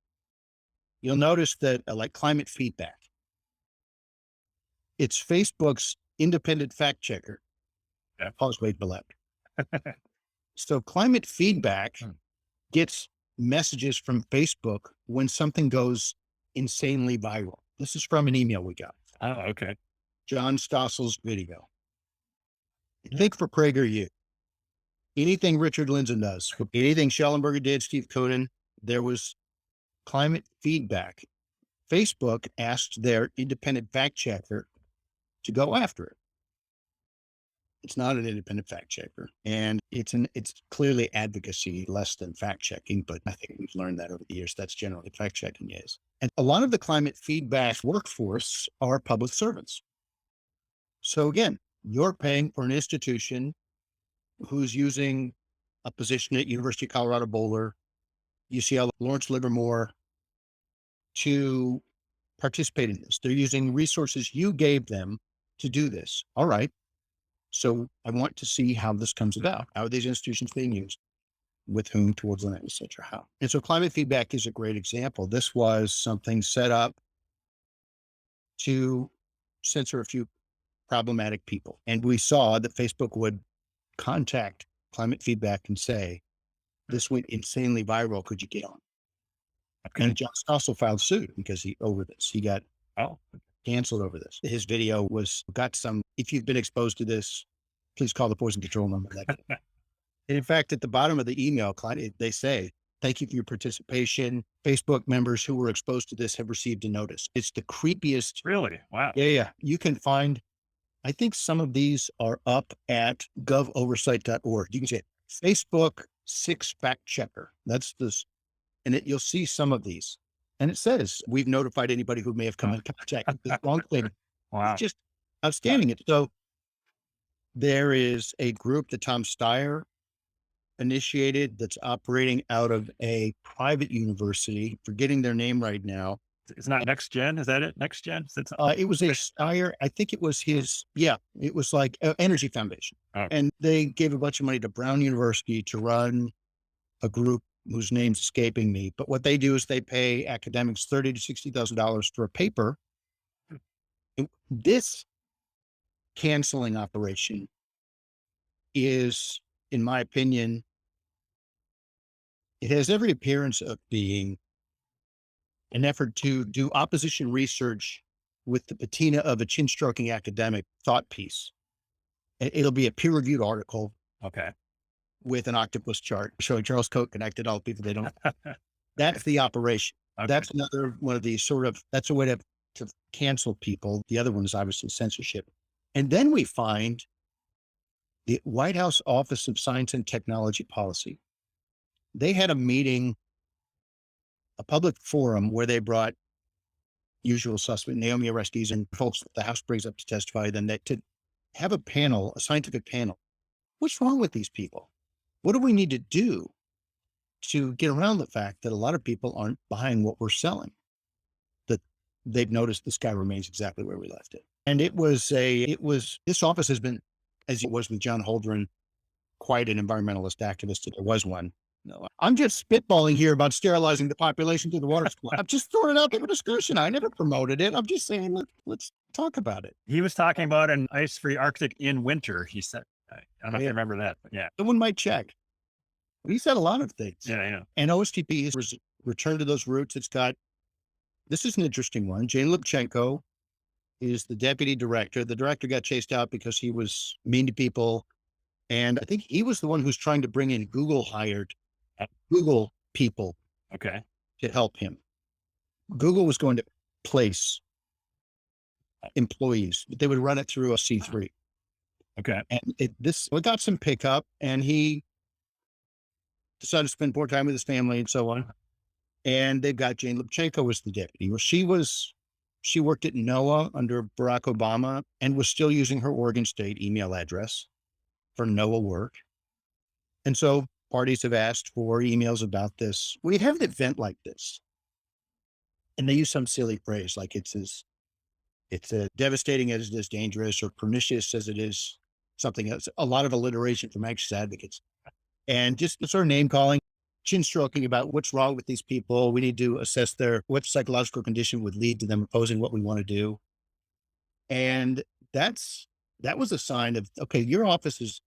you'll notice that like climate feedback, it's Facebook's independent fact checker. Yeah. Pause, wait, below. So climate feedback gets messages from Facebook when something goes insanely viral. This is from an email we got. Oh, okay. John Stossel's video. Think for PragerU. Anything Richard Lindzen does, anything Schellenberger did, Steve Koonen, there was climate feedback. Facebook asked their independent fact checker to go after it. It's not an independent fact checker, and it's clearly advocacy less than fact checking, but I think we've learned that over the years. That's generally what fact checking is. And a lot of the climate feedback workforce are public servants. So again, you're paying for an institution who's using a position at University of Colorado Boulder, UCL, Lawrence Livermore to participate in this. They're using resources you gave them to do this. All right. So I want to see how this comes about. How are these institutions being used? With whom, towards when, et cetera, how? And so climate feedback is a great example. This was something set up to censor a few problematic people. And we saw that Facebook would contact climate feedback and say, this went insanely viral. Could you get on? Okay. And John also filed suit because he got canceled over this. His video got some, if you've been exposed to this, please call the poison control number. And in fact, at the bottom of the email, they say, thank you for your participation. Facebook members who were exposed to this have received a notice. It's the creepiest. Really? Wow. Yeah. You can find, I think some of these are up at govoversight.org. You can say Facebook 6 fact checker. That's this. And you'll see some of these. And it says, we've notified anybody who may have come in contact with this wrong thing. Wow. It's just outstanding. So there is a group that Tom Steyer initiated that's operating out of a private university, forgetting their name right now. It's not Next Gen. Is that it? Next Gen? It was a Steyer. I think it was his. Yeah, it was like Energy Foundation. Okay. And they gave a bunch of money to Brown University to run a group whose name's escaping me. But what they do is they pay academics $30,000 to $60,000 for a paper. This canceling operation is, in my opinion, it has every appearance of being an effort to do opposition research with the patina of a chin-stroking academic thought piece. It'll be a peer-reviewed article. Okay. With an octopus chart showing Charles Koch connected all the people they don't. That's the operation. Okay. That's another one of these that's a way to to cancel people. The other one is obviously censorship. And then we find the White House Office of Science and Technology Policy. They had a meeting, a public forum where they brought usual suspect, Naomi Oreskes, and folks the House brings up to testify, then to have a panel, a scientific panel. What's wrong with these people? What do we need to do to get around the fact that a lot of people aren't buying what we're selling? That they've noticed the sky remains exactly where we left it. And this office has been, as it was with John Holdren, quite an environmentalist activist if there was one. No, I'm just spitballing here about sterilizing the population through the water supply. I'm just throwing it out there for discussion. I never promoted it. I'm just saying, let's talk about it. He was talking about an ice-free Arctic in winter, he said. I don't know if you remember that, but yeah. Someone might check. He said a lot of things. Yeah, I know. And OSTP has returned to those roots. This is an interesting one. Jane Lubchenco is the deputy director. The director got chased out because he was mean to people. And I think he was the one who's trying to bring in hired Google people Okay. to help him. Google was going to place employees, but they would run it through a C3. Okay. And it got some pickup, and he decided to spend more time with his family and so on. And they've got Jane Lubchenco as the deputy. Well, she worked at NOAA under Barack Obama and was still using her Oregon State email address for NOAA work. And so parties have asked for emails about this. We have an event like this, and they use some silly phrase like it's as devastating as it is dangerous, or pernicious as it is something else. A lot of alliteration from anxious advocates, and just sort of name calling, chin stroking about what's wrong with these people. We need to assess what psychological condition would lead to them opposing what we want to do. And that was a sign of, okay, your office is,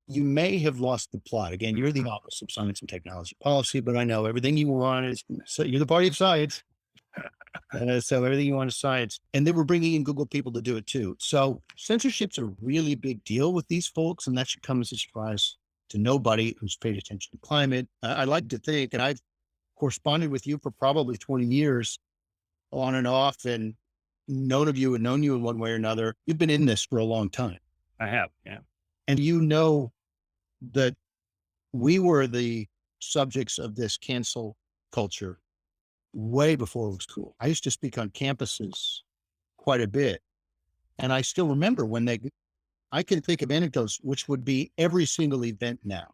you may have lost the plot. Again, you're the Office of Science and Technology Policy, but I know everything you want is, so you're the party of science. So everything you want is science. And they were bringing in Google people to do it too. So censorship's a really big deal with these folks, and that should come as a surprise to nobody who's paid attention to climate. I like to think, and I've corresponded with you for probably 20 years on and off, and known you in one way or another. You've been in this for a long time. I have, yeah. And you know that we were the subjects of this cancel culture way before it was cool. I used to speak on campuses quite a bit. And I still remember when I can think of anecdotes, which would be every single event now.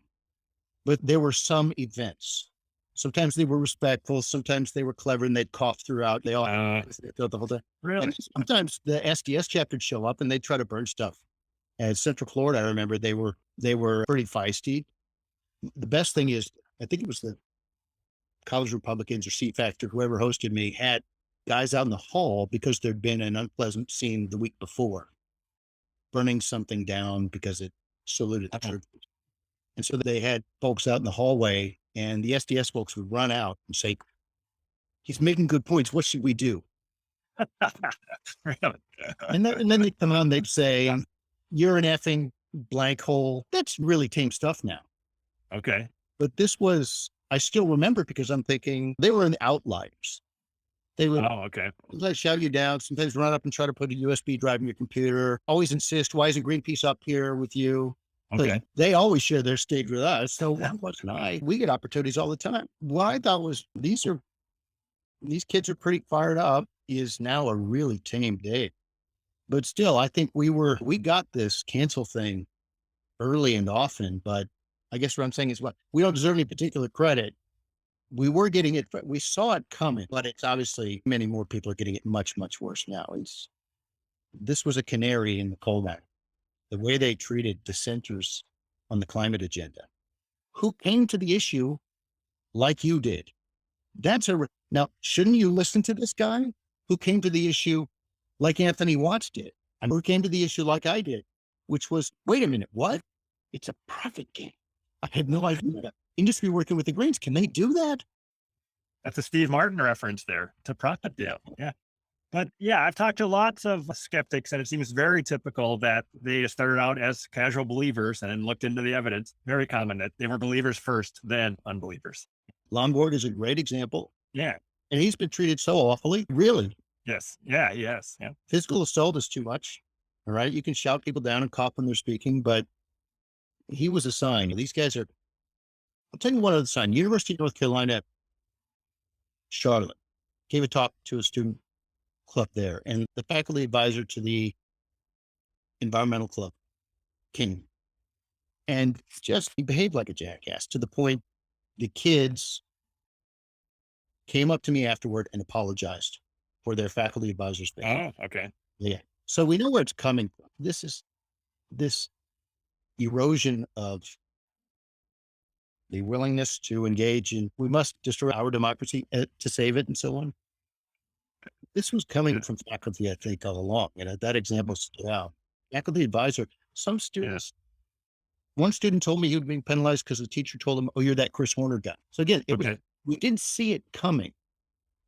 But there were some events. Sometimes they were respectful. Sometimes they were clever and they'd cough throughout. They all the whole time. Really? And sometimes the SDS chapter would show up and they'd try to burn stuff. At Central Florida, I remember they were pretty feisty. The best thing is, I think it was the College Republicans or Seat Factor, whoever hosted me, had guys out in the hall because there'd been an unpleasant scene the week before, burning something down because it saluted the church. And so they had folks out in the hallway, and the SDS folks would run out and say, "He's making good points. What should we do?" Really? And then they'd come on, they'd say, "You're an effing blank hole." That's really tame stuff now. Okay. But I still remember because I'm thinking they were in the outliers. They would okay. shout you down, sometimes run up and try to put a USB drive in your computer, always insist, "Why isn't Greenpeace up here with you?" Okay. They always share their stage with us. So that wasn't we get opportunities all the time. What I thought was these kids are pretty fired up is now a really tame day. But still, I think we got this cancel thing early and often, but I guess what I'm saying is we don't deserve any particular credit. We were getting it, we saw it coming, but it's obviously many more people are getting it much, much worse now. This was a canary in the coal mine, the way they treated dissenters on the climate agenda, who came to the issue like you did. Now, shouldn't you listen to this guy who came to the issue like Anthony Watts did, and who came to the issue like I did, which was, wait a minute, what? It's a profit game. I had no idea. Industry working with the Greens, can they do that? That's a Steve Martin reference there to profit deal. Yeah. But yeah, I've talked to lots of skeptics, and it seems very typical that they started out as casual believers and then looked into the evidence. Very common that they were believers first, then unbelievers. Longboard is a great example. Yeah. And he's been treated so awfully. Really, Yes. Yeah. Yes. Yeah. physical assault is too much. All right. You can shout people down and cough when they're speaking, but he was a sign. These guys are, I'll tell you one other sign. University of North Carolina, Charlotte, gave a talk to a student club there, and the faculty advisor to the environmental club came, and just he behaved like a jackass to the point the kids came up to me afterward and apologized for their faculty advisor's behavior. Oh, okay. Yeah. So we know where it's coming from. This is this erosion of the willingness to engage in, we must destroy our democracy to save it and so on. This was coming Yeah. from faculty, I think, all along. That example stood out. Faculty advisor, some Yeah. students, one student told me he was being penalized because the teacher told him, "Oh, you're that Chris Horner guy." So again, Okay. we didn't see it coming.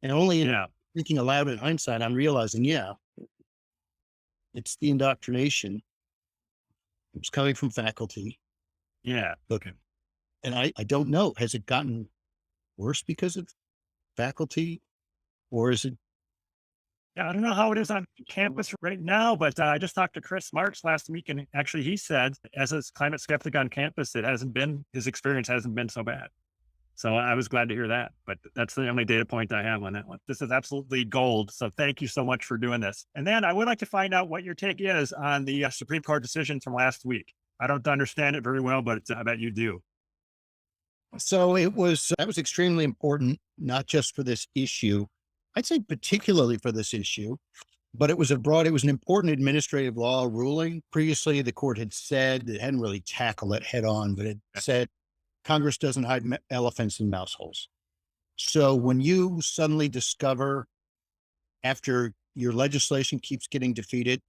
And only in Yeah. thinking aloud in hindsight, I'm realizing, yeah, it's the indoctrination. It was coming from faculty. Yeah. But, Okay. and I don't know, has it gotten worse because of faculty, or is it? Yeah, I don't know how it is on campus right now, but I just talked to Chris Marks last week, and actually he said, as a climate skeptic on campus, his experience hasn't been so bad. So I was glad to hear that, but that's the only data point I have on that one. This is absolutely gold. So thank you so much for doing this. And then I would like to find out what your take is on the Supreme Court decision from last week. I don't understand it very well, but I bet you do. So that was extremely important, not just for this issue. I'd say particularly for this issue, but it was it was an important administrative law ruling. Previously, the court had said, it hadn't really tackled it head on, but it said Congress doesn't hide elephants in mouse holes. So when you suddenly discover, after your legislation keeps getting defeated,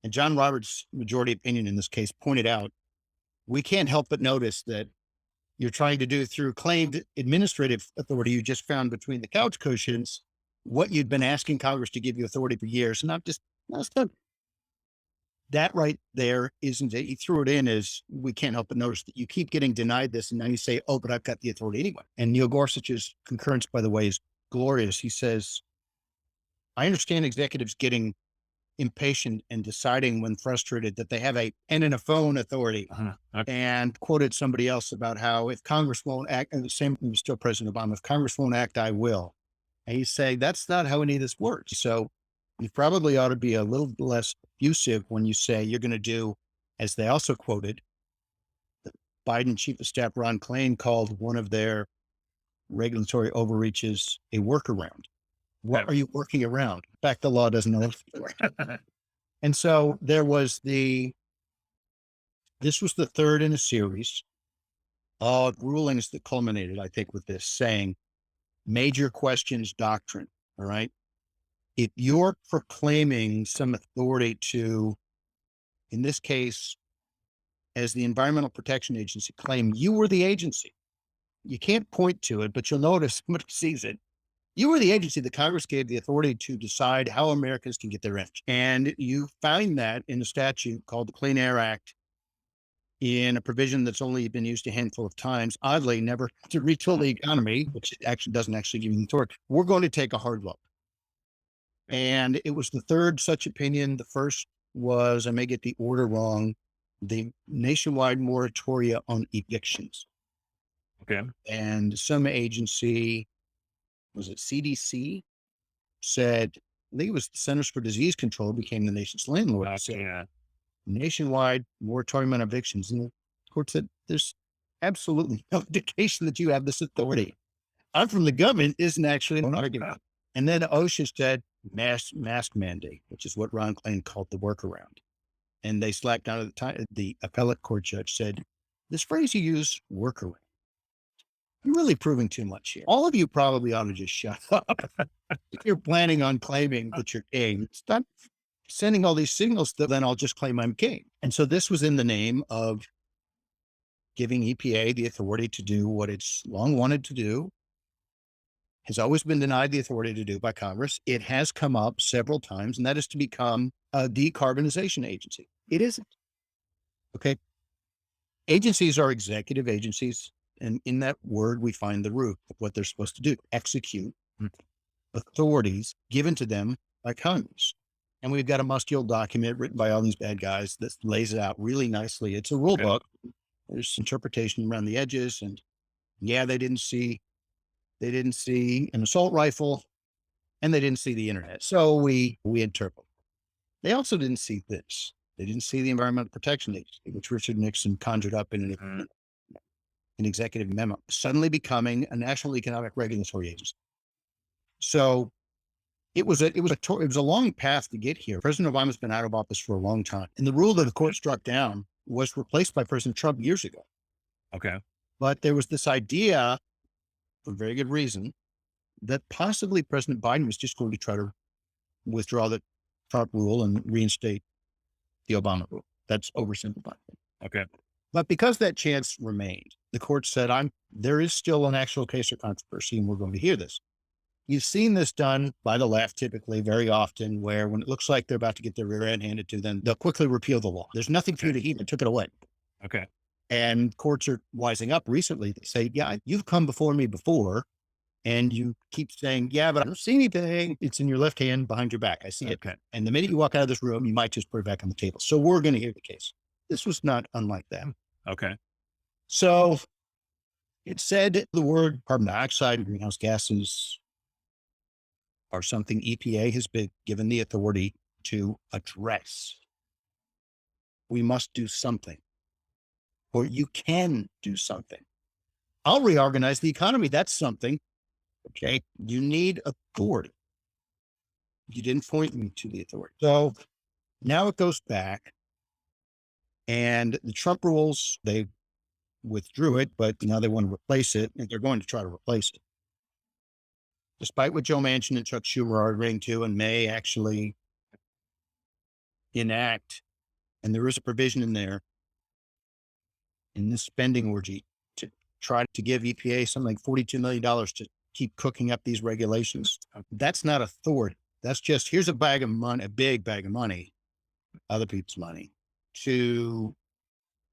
and John Roberts' majority opinion in this case pointed out, we can't help but notice that you're trying to do through claimed administrative authority you just found between the couch cushions, what you'd been asking Congress to give you authority for years. Not just, no, that right there isn't it. He threw it in as, we can't help but notice that you keep getting denied this. And now you say, oh, but I've got the authority anyway. And Neil Gorsuch's concurrence, by the way, is glorious. He says, I understand executives getting impatient and deciding when frustrated that they have a pen and a phone authority, Okay. and quoted somebody else about how if Congress won't act, and the same was still President Obama, if Congress won't act, I will. And he's saying that's not how any of this works. So you probably ought to be a little less effusive when you say you're going to do, as they also quoted, the Biden chief of staff Ron Klain called one of their regulatory overreaches a workaround. What are you working around? In fact, the law doesn't know. And so this was the third in a series of rulings that culminated, I think, with this saying, major questions doctrine. All right. If you're proclaiming some authority to, in this case, as the Environmental Protection Agency claim you were the agency, you can't point to it, but you'll notice somebody sees it. You were the agency that Congress gave the authority to decide how Americans can get their energy. And you find that in a statute called the Clean Air Act, in a provision that's only been used a handful of times, oddly, never to retool the economy, which actually doesn't actually give you the authority. We're going to take a hard look. And it was the third such opinion. The first was, I may get the order wrong, the nationwide moratoria on evictions. Okay. And some agency, was it CDC, said, I think it was the Centers for Disease Control, became the nation's landlord. Yeah. Nationwide moratorium on evictions. And the court said, there's absolutely no indication that you have this authority. I'm from the government isn't actually an argument. And then OSHA said mask mandate, which is what Ron Klain called the workaround. And they slacked down at the time. The appellate court judge said, this phrase you use, workaround, you're really proving too much here. All of you probably ought to just shut up. If you're planning on claiming that you're king, stop sending all these signals that then I'll just claim I'm king. And so this was in the name of giving EPA the authority to do what it's long wanted to do, has always been denied the authority to do by Congress. It has come up several times, and that is to become a decarbonization agency. It isn't. Okay. Agencies are executive agencies. And in that word, we find the root of what they're supposed to do, execute authorities given to them by Congress. And we've got a musty document written by all these bad guys that lays it out really nicely. It's a rule book. There's interpretation around the edges. And yeah, they didn't see an assault rifle and they didn't see the internet. So we interpret. They also didn't see this. They didn't see the Environmental Protection Agency, which Richard Nixon conjured up in an executive memo, suddenly becoming a national economic regulatory agency. So it was a long path to get here. President Obama's been out of office for a long time. And the rule that the court struck down was replaced by President Trump years ago. Okay. But there was this idea, for very good reason, that possibly President Biden was just going to try to withdraw the Trump rule and reinstate the Obama rule. That's oversimplifying. Okay. But because that chance remained, the court said, there is still an actual case or controversy, and we're going to hear this. You've seen this done by the left typically very often, where when it looks like they're about to get their rear end handed to them, they'll quickly repeal the law. There's nothing for you to heed. They took it away. Okay. And courts are wising up recently. They say, yeah, you've come before me before, and you keep saying, yeah, but I don't see anything. It's in your left hand behind your back. I see it. Okay. And the minute you walk out of this room, you might just put it back on the table. So we're going to hear the case. This was not unlike that. Okay. So it said the word carbon dioxide and greenhouse gases are something EPA has been given the authority to address. We must do something, or you can do something. I'll reorganize the economy. That's something. Okay. You need authority. You didn't point me to the authority. So now it goes back, and the Trump rules, they withdrew it, but now they want to replace it, and they're going to try to replace it. Despite what Joe Manchin and Chuck Schumer are agreeing to and may actually enact, and there is a provision in there in this spending orgy to try to give EPA something like $42 million to keep cooking up these regulations. That's not authority. That's just, here's a bag of money, a big bag of money, other people's money, to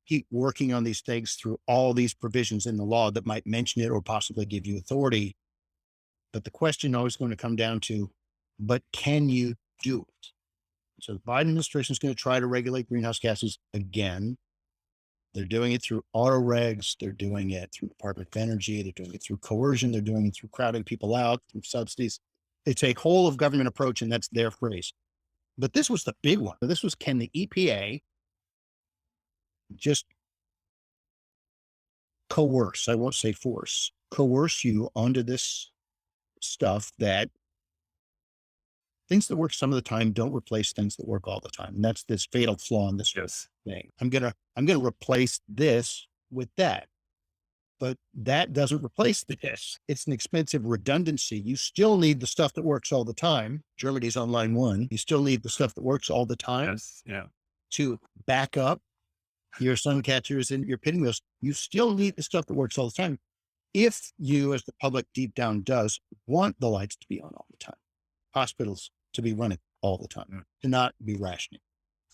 keep working on these things through all these provisions in the law that might mention it or possibly give you authority. But the question always going to come down to, but can you do it? So the Biden administration is going to try to regulate greenhouse gases again. They're doing it through auto regs. They're doing it through Department of Energy. They're doing it through coercion. They're doing it through crowding people out, through subsidies. It's a whole of government approach, and that's their phrase. But this was the big one. This was, can the EPA just coerce, I won't say force, coerce you onto this stuff that things that work some of the time don't replace things that work all the time. And that's this fatal flaw in this thing. I'm gonna replace this with that. But that doesn't replace this. It's an expensive redundancy. You still need the stuff that works all the time. Germany's on line one. You still need the stuff that works all the time to back up your sun catchers and your pinning wheels. You still need the stuff that works all the time. If you, as the public deep down does, want the lights to be on all the time, hospitals to be running all the time, to not be rationing,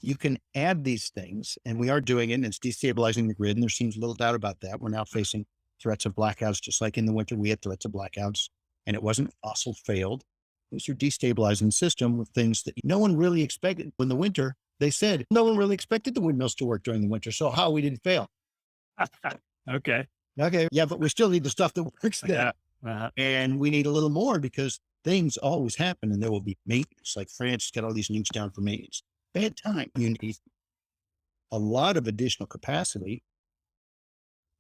you can add these things, and we are doing it, and it's destabilizing the grid. And there seems little doubt about that. We're now facing threats of blackouts, just like in the winter, we had threats of blackouts, and it wasn't fossil failed. It was your destabilizing system with things that no one really expected. In the winter, they said no one really expected the windmills to work during the winter. So how we didn't fail. Okay. Yeah, but we still need the stuff that works there. And we need a little more because things always happen and there will be maintenance. Like France got all these nukes down for maintenance. Bad time. You need a lot of additional capacity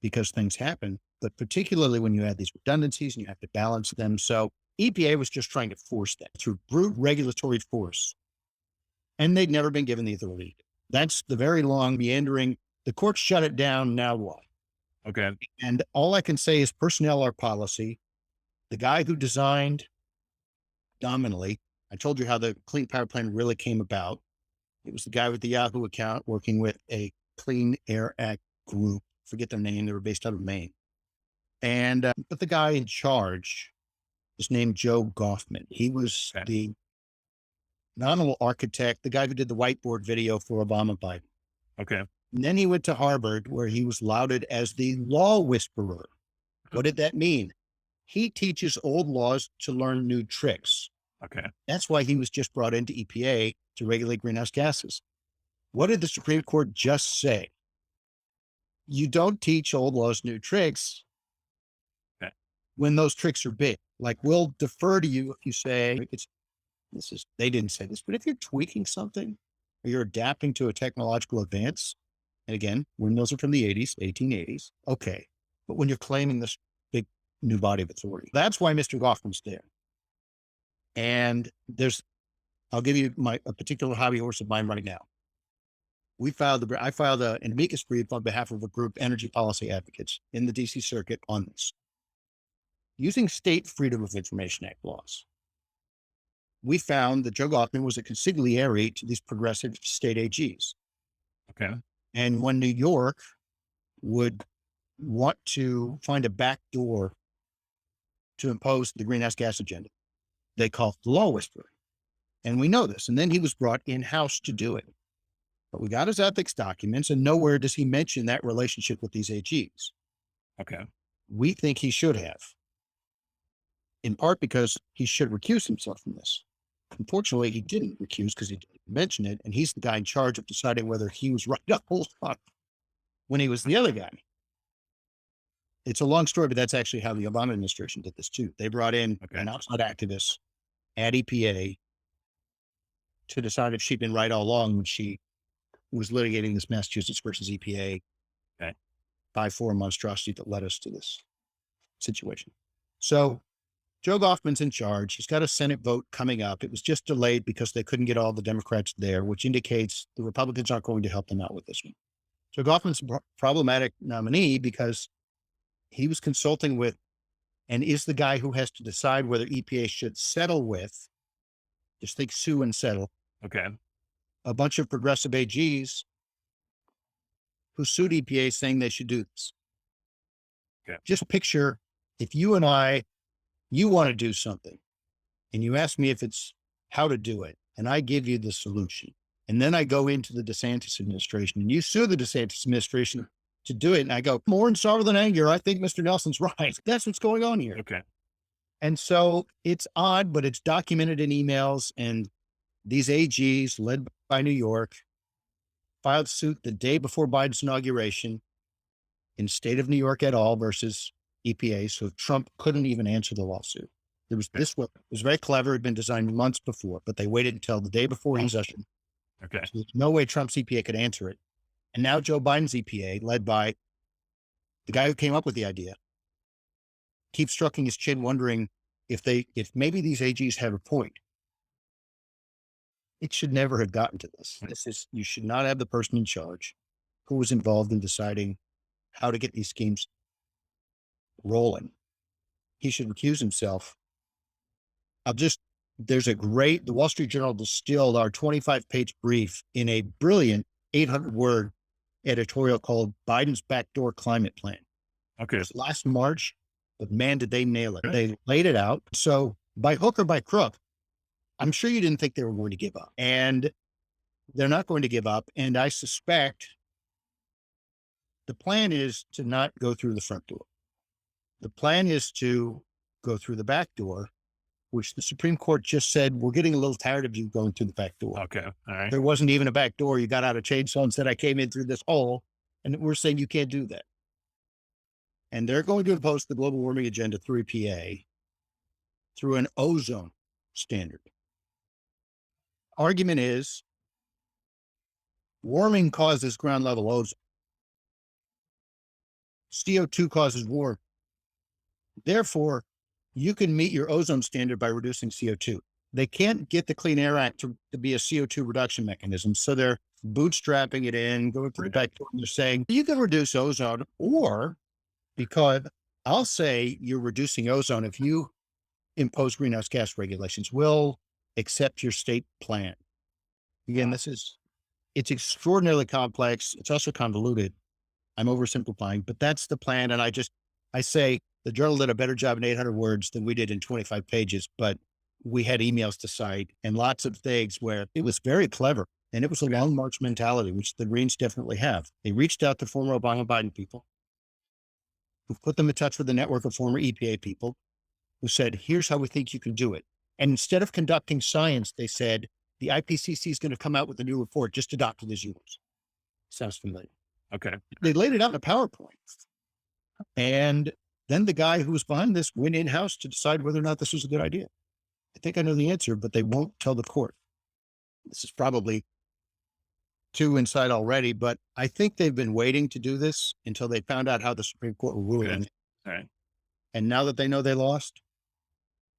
because things happen, but particularly when you add these redundancies and you have to balance them. So EPA was just trying to force that through brute regulatory force. And they'd never been given the authority. That's the very long meandering. The courts shut it down. Now what? Okay. And all I can say is personnel are policy. The guy who designed nominally, I told you how the Clean Power Plan really came about. It was the guy with the Yahoo account working with a Clean Air Act group. Forget their name. They were based out of Maine. And, but the guy in charge was named Joe Goffman. He was the nominal architect, the guy who did the whiteboard video for Obama Biden. Okay. And then he went to Harvard, where he was lauded as the law whisperer. What did that mean? He teaches old laws to learn new tricks. Okay. That's why he was just brought into EPA to regulate greenhouse gases. What did the Supreme Court just say? You don't teach old laws new tricks Okay. when those tricks are big. Like, we'll defer to you if you say they didn't say this, but if you're tweaking something or you're adapting to a technological advance, and again, windmills are from the 80s, 1880s. Okay. But when you're claiming this big new body of authority, that's why Mr. Goffman's there. And I'll give you a particular hobby horse of mine right now. I filed an amicus brief on behalf of a group, Energy Policy Advocates, in the DC Circuit on this. Using state Freedom of Information Act laws, we found that Joe Goffman was a consigliere to these progressive state AGs. Okay. And when New York would want to find a backdoor to impose the greenhouse gas agenda, they called the law whisperer. And we know this. And then he was brought in-house to do it. But we got his ethics documents, and nowhere does he mention that relationship with these AGs. Okay. We think he should have, in part because he should recuse himself from this. Unfortunately, he didn't recuse because he didn't mention it, and he's the guy in charge of deciding whether he was right the whole time when he was the other guy. It's a long story, but that's actually how the Obama administration did this too. They brought in an outside activist at EPA to decide if she'd been right all along when she was litigating this Massachusetts versus EPA 5-4 monstrosity that led us to this situation. So Joe Goffman's in charge. He's got a Senate vote coming up. It was just delayed because they couldn't get all the Democrats there, which indicates the Republicans aren't going to help them out with this one. So Goffman's a problematic nominee because he was consulting with and is the guy who has to decide whether EPA should settle with, just think sue and settle, a bunch of progressive AGs who sued EPA saying they should do this. Just picture if you and you want to do something and you ask me if it's how to do it, and I give you the solution. And then I go into the DeSantis administration and you sue the DeSantis administration to do it. And I go, more in sorrow than anger. I think Mr. Nelson's right. That's what's going on here. And so it's odd, but it's documented in emails. And these AGs led by New York filed suit the day before Biden's inauguration in state of New York et al. Versus EPA. So Trump couldn't even answer the lawsuit. There was this one. It was very clever. It had been designed months before, but they waited until the day before his session. So there's no way Trump's EPA could answer it. And now Joe Biden's EPA, led by the guy who came up with the idea, keeps stroking his chin, wondering if maybe these AGs have a point. It should never have gotten to this. You should not have the person in charge who was involved in deciding how to get these schemes rolling. He should recuse himself. The Wall Street Journal distilled our 25-page brief in a brilliant 800-word editorial called Biden's Backdoor Climate Plan. It was last March, but man, did they nail it. They laid it out. So by hook or by crook, I'm sure you didn't think they were going to give up, and they're not going to give up. And I suspect the plan is to not go through the front door. The plan is to go through the back door, which the Supreme Court just said, we're getting a little tired of you going through the back door. All right. There wasn't even a back door. You got out a chainsaw and said, I came in through this hole, and we're saying you can't do that. And they're going to impose the global warming agenda through EPA through an ozone standard. Argument is warming causes ground level ozone. CO2 causes warming. Therefore, you can meet your ozone standard by reducing CO2. They can't get the Clean Air Act to be a CO2 reduction mechanism. So they're bootstrapping it in, going through the back door, and they're saying, you can reduce ozone, or because I'll say you're reducing ozone if you impose greenhouse gas regulations, we'll accept your state plan. Again, it's extraordinarily complex. It's also convoluted. I'm oversimplifying, but that's the plan. And I say the journal did a better job in 800 words than we did in 25 pages, but we had emails to cite and lots of things where it was very clever. And it was a long march mentality, which the Greens definitely have. They reached out to former Obama Biden people, who put them in touch with the network of former EPA people, who said, here's how we think you can do it. And instead of conducting science, they said, the IPCC is going to come out with a new report, just adopt it as yours. Sounds familiar. Okay. They laid it out in a PowerPoint. And then the guy who was behind this went in-house to decide whether or not this was a good idea. I think I know the answer, but they won't tell the court. This is probably too inside already, but I think they've been waiting to do this until they found out how the Supreme Court will rule. Okay. All right. And now that they know they lost,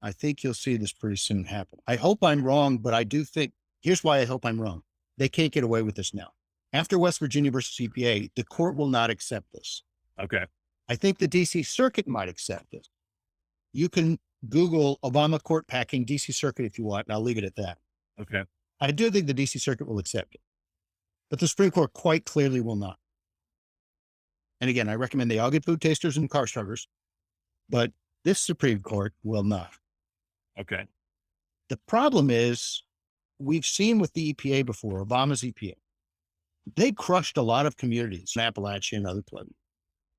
I think you'll see this pretty soon happen. I hope I'm wrong, but I do think, here's why I hope I'm wrong. They can't get away with this now. After West Virginia versus EPA, the court will not accept this. Okay. I think the DC Circuit might accept this. You can Google Obama court packing DC Circuit if you want, and I'll leave it at that. Okay. I do think the DC Circuit will accept it, but the Supreme Court quite clearly will not. And again, I recommend they all get food tasters and car starters, but this Supreme Court will not. Okay. The problem is we've seen with the EPA before, Obama's EPA, they crushed a lot of communities, Appalachia and other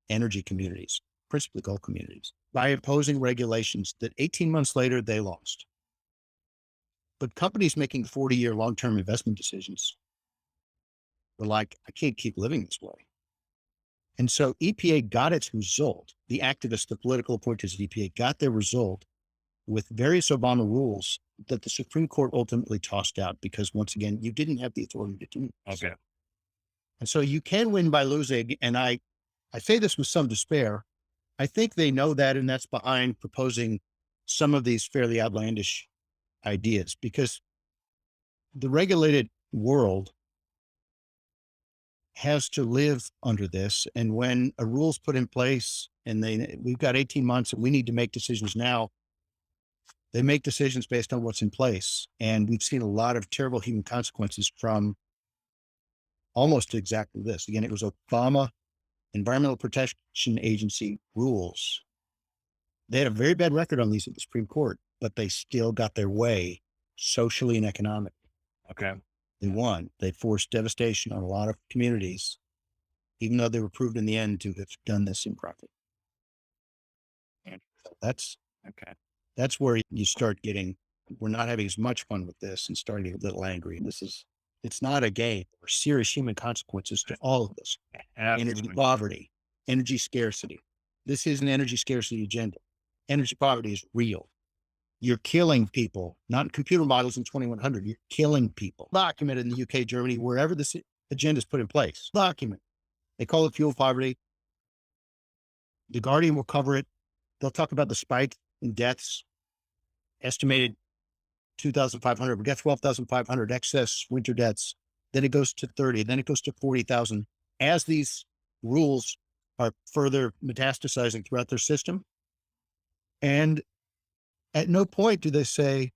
energy communities, principally gold communities, by imposing regulations that 18 months later they lost. But companies making 40-year long-term investment decisions were like, I can't keep living this way. And so EPA got its result. The activists, the political appointees at EPA got their result with various Obama rules that the Supreme Court ultimately tossed out because, once again, you didn't have the authority to do this. Okay. And so you can win by losing. And I say this with some despair. I think they know that, and that's behind proposing some of these fairly outlandish ideas, because the regulated world has to live under this. And when a rule's put in place and we've got 18 months and we need to make decisions now, they make decisions based on what's in place. And we've seen a lot of terrible human consequences from almost exactly this. Again, it was Obama Environmental Protection Agency rules. They had a very bad record on these at the Supreme Court, but they still got their way socially and economically. Okay. They won. They forced devastation on a lot of communities, even though they were proved in the end to have done this improperly. And that's where you start getting, we're not having as much fun with this and starting to get a little angry. It's not a game. There are serious human consequences to all of this. Absolutely. Energy poverty, energy scarcity. This is an energy scarcity agenda. Energy poverty is real. You're killing people, not computer models in 2100. You're killing people. Documented in the UK, Germany, wherever this agenda is put in place. Document. They call it fuel poverty. The Guardian will cover it. They'll talk about the spike in deaths. Estimated 2,500. We got 12,500 excess winter deaths. Then it goes to 30. Then it goes to 40,000. As these rules are further metastasizing throughout their system. And at no point do they say,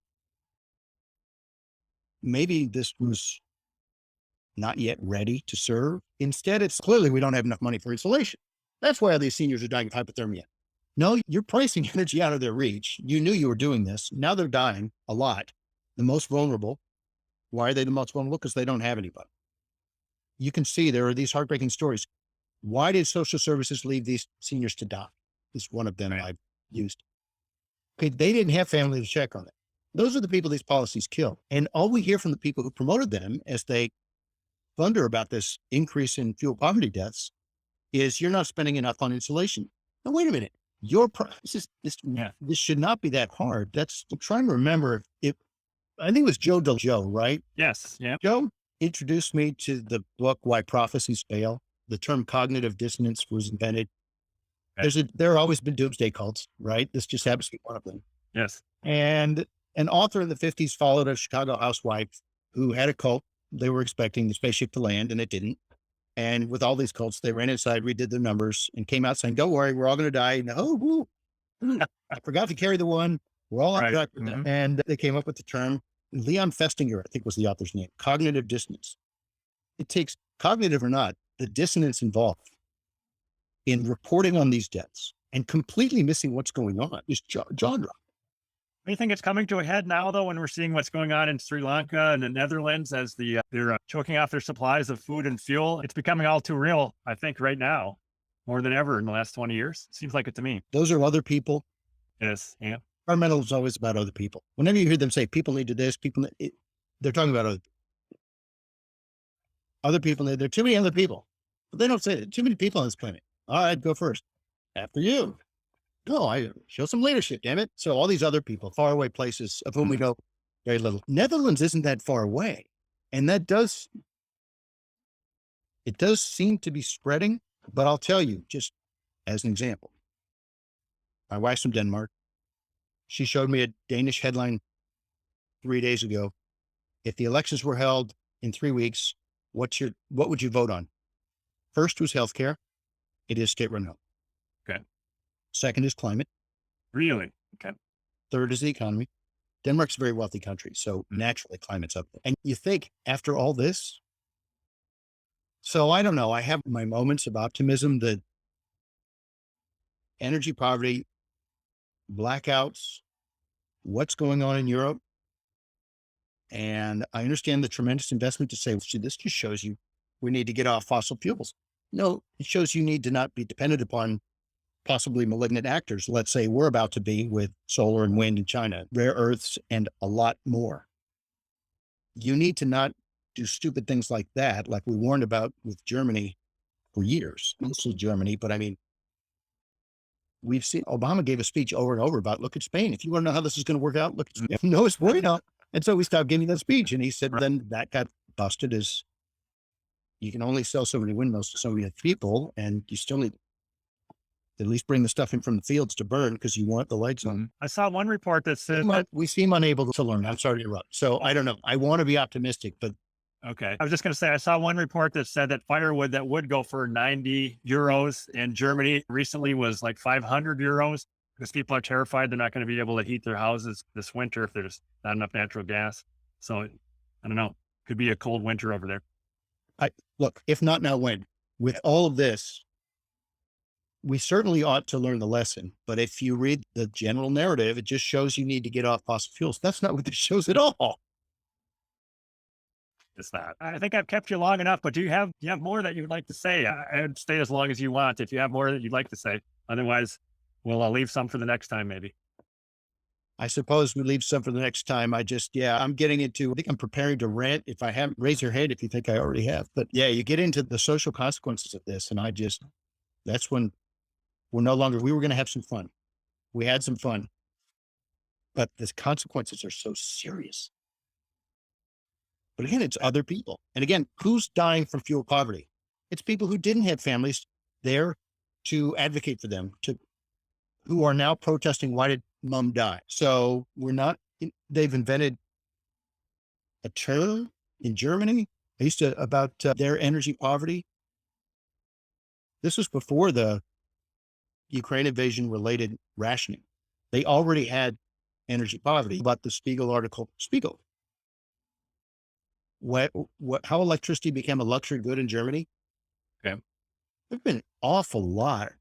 maybe this was not yet ready to serve. Instead, it's clearly we don't have enough money for insulation. That's why all these seniors are dying of hypothermia. No, you're pricing energy out of their reach. You knew you were doing this. Now they're dying a lot. The most vulnerable. Why are they the most vulnerable? Because they don't have anybody. You can see there are these heartbreaking stories. Why did social services leave these seniors to die? Is one of them I've used. Okay, they didn't have family to check on it. Those are the people these policies kill. And all we hear from the people who promoted them as they thunder about this increase in fuel poverty deaths is you're not spending enough on insulation. Now, wait a minute. This should not be that hard. I'm trying to remember I think it was Joe, right? Yes. Yeah. Joe introduced me to the book, Why Prophecies Fail. The term cognitive dissonance was invented. Okay. There have always been doomsday cults, right? This just happens to be one of them. Yes. And an author in the 50s followed a Chicago housewife who had a cult. They were expecting the spaceship to land and it didn't. And with all these cults, they ran inside, redid their numbers and came out saying, don't worry, we're all going to die. No, I forgot to carry the one. We're all on track. Mm-hmm. And they came up with the term, Leon Festinger, I think was the author's name, cognitive dissonance. It takes, cognitive or not, the dissonance involved in reporting on these deaths and completely missing what's going on is jaw dropping. Do you think it's coming to a head now, though, when we're seeing what's going on in Sri Lanka and the Netherlands as they're choking off their supplies of food and fuel? It's becoming all too real, I think, right now, more than ever in the last 20 years. It seems like it to me. Those are other people. Yes. Yeah. Environmental is always about other people. Whenever you hear them say people need to this, they're talking about other people. There are too many other people. But they don't say it. Too many people on this planet. All right, go first. After you. No, I show some leadership, damn it. So all these other people, faraway places of whom we know very little. Netherlands isn't that far away. And it does seem to be spreading, but I'll tell you, just as an example, my wife's from Denmark. She showed me a Danish headline 3 days ago. If the elections were held in 3 weeks, what would you vote on? First was healthcare. It is state-run health. Okay. Second is climate. Really? Okay. Third is the economy. Denmark's a very wealthy country, so naturally climate's up there. And you think after all this, so I don't know, I have my moments of optimism that energy poverty, blackouts, what's going on in Europe. And I understand the tremendous investment to say, well, see, this just shows you we need to get off fossil fuels. No, it shows you need to not be dependent upon possibly malignant actors. Let's say we're about to be with solar and wind in China, rare earths, and a lot more. You need to not do stupid things like that, like we warned about with Germany for years, mostly Germany. But I mean, we've seen Obama gave a speech over and over about, look at Spain. If you want to know how this is going to work out, look at Spain. No, it's working out. And so we stopped giving that speech. And he said, then that got busted as you can only sell so many windmills to so many people, and you still need to at least bring the stuff in from the fields to burn because you want the lights on. I saw one report that said that, We seem unable to learn. I'm sorry to interrupt. So I don't know. I want to be optimistic, but okay. I was just going to say, I saw one report that said that firewood that would go for 90 euros in Germany recently was like 500 euros because people are terrified they're not going to be able to heat their houses this winter if there's not enough natural gas. So I don't know. Could be a cold winter over there. Look, if not now, when? With all of this, we certainly ought to learn the lesson. But if you read the general narrative, it just shows you need to get off fossil fuels. That's not what this shows at all. It's not. I think I've kept you long enough, but do you have more that you would like to say? I'd stay as long as you want if you have more that you'd like to say. Otherwise, I'll leave some for the next time, maybe. I suppose we leave some for the next time. I think I'm preparing to rant. If I haven't, raise your hand if you think I already have. But yeah, you get into the social consequences of this. And that's when we were going to have some fun. We had some fun, but the consequences are so serious. But again, it's other people. And again, who's dying from fuel poverty? It's people who didn't have families there to advocate for them, who are now protesting, why did mom die? So they've invented a term in Germany about their energy poverty. This was before the Ukraine invasion related rationing. They already had energy poverty. About the Spiegel article, how electricity became a luxury good in Germany. Okay. There've been an awful lot.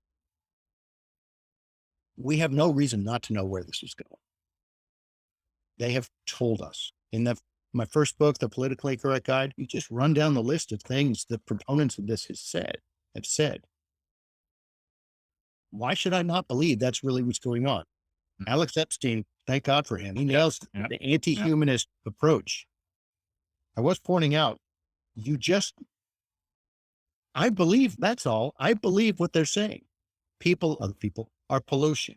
We have no reason not to know where this is going. They have told us in my first book, The Politically Correct Guide. You just run down the list of things the proponents of this have said. Why should I not believe that's really what's going on? Alex Epstein, thank God for him. He nails the anti-humanist approach. I was pointing out, I believe that's all. I believe what they're saying. Other people are pollution.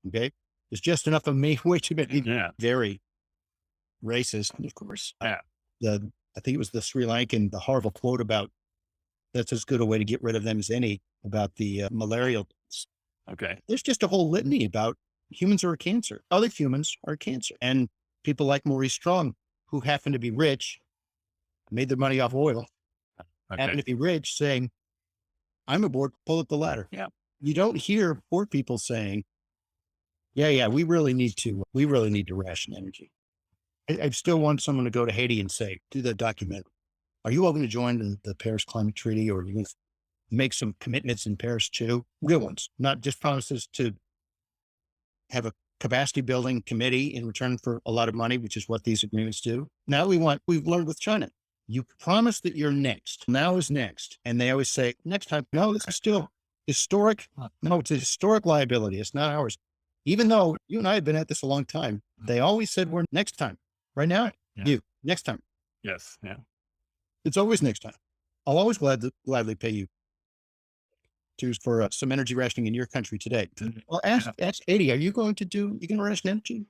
Okay. There's just enough of me, way too many, very racist, of course. Yeah. I think it was the Sri Lankan, the horrible quote about that's as good a way to get rid of them as any about the malarial. Okay. There's just a whole litany about humans are a cancer. Other humans are a cancer. And people like Maurice Strong, who happen to be rich, made their money off oil, happen to be rich, saying, I'm aboard, pull up the ladder. Yeah. You don't hear poor people saying, we really need to ration energy. I still want someone to go to Haiti and say, do the document. Are you all going to join the Paris Climate Treaty, or are you going to make some commitments in Paris too? Real ones, not just promises to have a capacity building committee in return for a lot of money, which is what these agreements do. Now we've learned with China. You promise that you're next. Now is next. And they always say, next time, no, this is still historic. No, it's a historic liability. It's not ours. Even though you and I have been at this a long time, they always said we're next time. Right now, Yeah. you next time. Yes. Yeah. It's always next time. I'll always gladly pay you for some energy rationing in your country today. Well, ask 80, are you going to ration energy?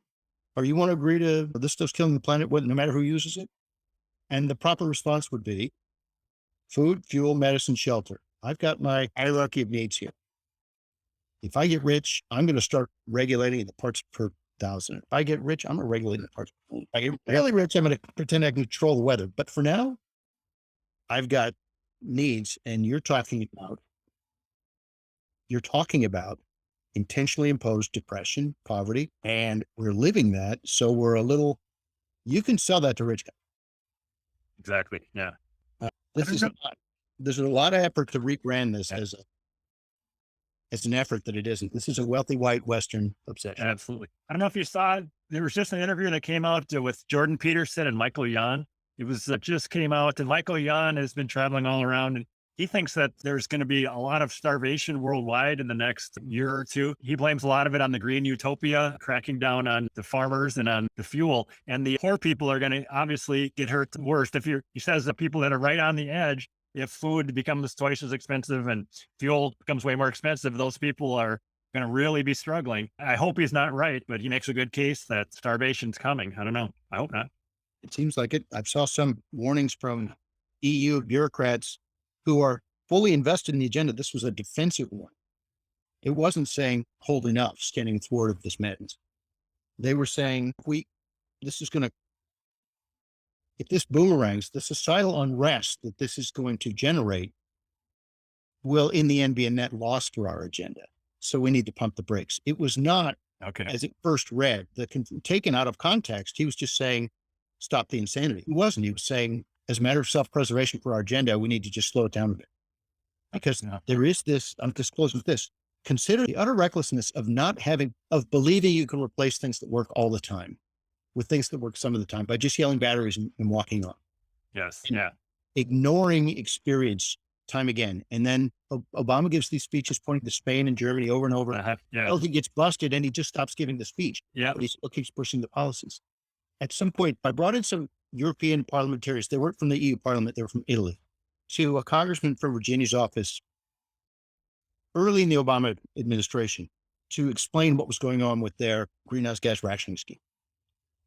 Or you want to agree to this stuff's killing the planet, no matter who uses it? And the proper response would be food, fuel, medicine, shelter. I've got my hierarchy of needs here. If I get rich, I'm going to start regulating the parts per thousand. If I get rich, I'm going to regulate the parts. If I get really rich, I'm going to pretend I can control the weather. But for now, I've got needs, and you're talking about intentionally imposed depression, poverty, and we're living that. So you can sell that to rich guys. Exactly. Yeah. There's a lot of effort to rebrand this as an effort that it isn't. This is a wealthy white Western obsession. Absolutely. I don't know if you saw it. There was just an interview that came out with Jordan Peterson and Michael Yon. It was just came out, and Michael Yon has been traveling all around, and he thinks that there's going to be a lot of starvation worldwide in the next year or two. He blames a lot of it on the green utopia, cracking down on the farmers and on the fuel. And the poor people are going to obviously get hurt worst. He says the people that are right on the edge, if food becomes twice as expensive and fuel becomes way more expensive, those people are going to really be struggling. I hope he's not right, but he makes a good case that starvation's coming. I don't know. I hope not. It seems like it. I saw some warnings from EU bureaucrats who are fully invested in the agenda. This was a defensive one. It wasn't saying hold enough, standing thwart of this madness. They were saying, if this boomerangs, the societal unrest that this is going to generate will in the end be a net loss for our agenda. So we need to pump the brakes. It was not, as it first read, taken out of context. He was just saying, stop the insanity. He wasn't. He was saying, as a matter of self-preservation for our agenda, we need to just slow it down a bit. Because there is this, I'm disclosing this, consider the utter recklessness of believing you can replace things that work all the time with things that work some of the time by just yelling batteries and walking on. Yes. And yeah. Ignoring experience time again. And then Obama gives these speeches pointing to Spain and Germany over and over. Well, he gets busted and he just stops giving the speech. Yeah. But he still keeps pushing the policies. At some point, I brought in some European parliamentarians. They weren't from the EU Parliament. They were from Italy. To a congressman from Virginia's office early in the Obama administration to explain what was going on with their greenhouse gas rationing scheme.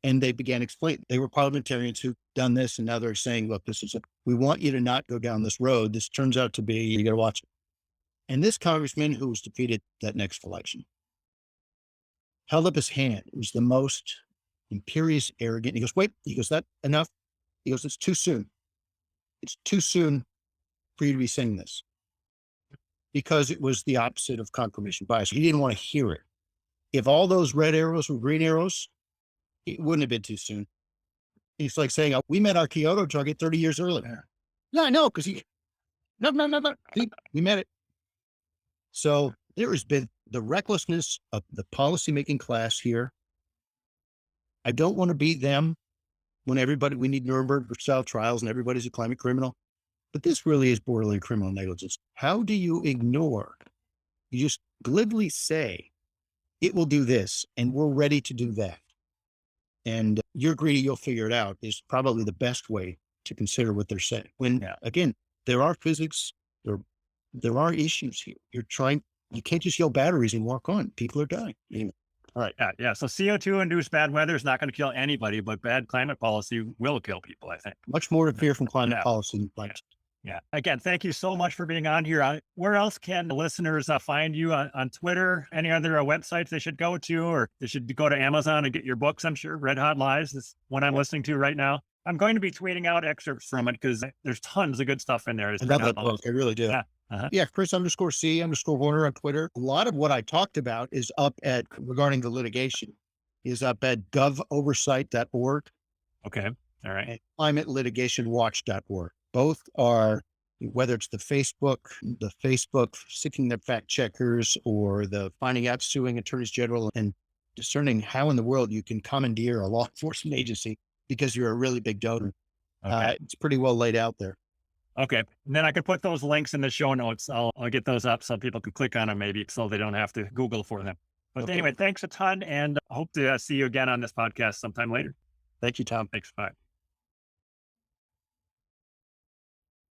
And they began explaining. They were parliamentarians who'd done this, and now they're saying, look, we want you to not go down this road. This turns out to be, you got to watch it. And this congressman who was defeated that next election held up his hand. It was the most imperious, arrogant. He goes, wait, that enough? He goes, it's too soon. It's too soon for you to be saying this, because it was the opposite of confirmation bias. He didn't want to hear it. If all those red arrows were green arrows, it wouldn't have been too soon. He's like saying, we met our Kyoto target 30 years earlier. No, I know, because no. We met it. So there has been the recklessness of the policymaking class here. I don't want to be them when we need Nuremberg style trials and everybody's a climate criminal. But this really is borderline criminal negligence. How do you ignore? You just glibly say, it will do this, and we're ready to do that. And you're greedy, you'll figure it out, is probably the best way to consider what they're saying. When, again, there are physics, there are issues here. You can't just yell batteries and walk on. People are dying. Anyway. All right. Yeah. So CO2-induced bad weather is not going to kill anybody, but bad climate policy will kill people, I think. Much more to fear from climate policy. Yeah. Again, thank you so much for being on here. Where else can the listeners find you on Twitter? Any other websites they should go to, or they should go to Amazon and get your books? I'm sure Red Hot Lies is one I'm listening to right now. I'm going to be tweeting out excerpts from it because there's tons of good stuff in there. I love that book. I really do. Yeah. Chris_C_Warner on Twitter. A lot of what I talked about is regarding the litigation is up at govoversight.org. Okay. All right. And climatelitigationswatch.org. Both are, whether it's the Facebook seeking their fact checkers, or the finding out suing attorneys general and discerning how in the world you can commandeer a law enforcement agency because you're a really big donor. Okay. It's pretty well laid out there. Okay. And then I could put those links in the show notes. I'll get those up so people can click on them maybe so they don't have to Google for them. But Okay. anyway, thanks a ton, and hope to see you again on this podcast sometime later. Thank you, Tom. Thanks. Bye.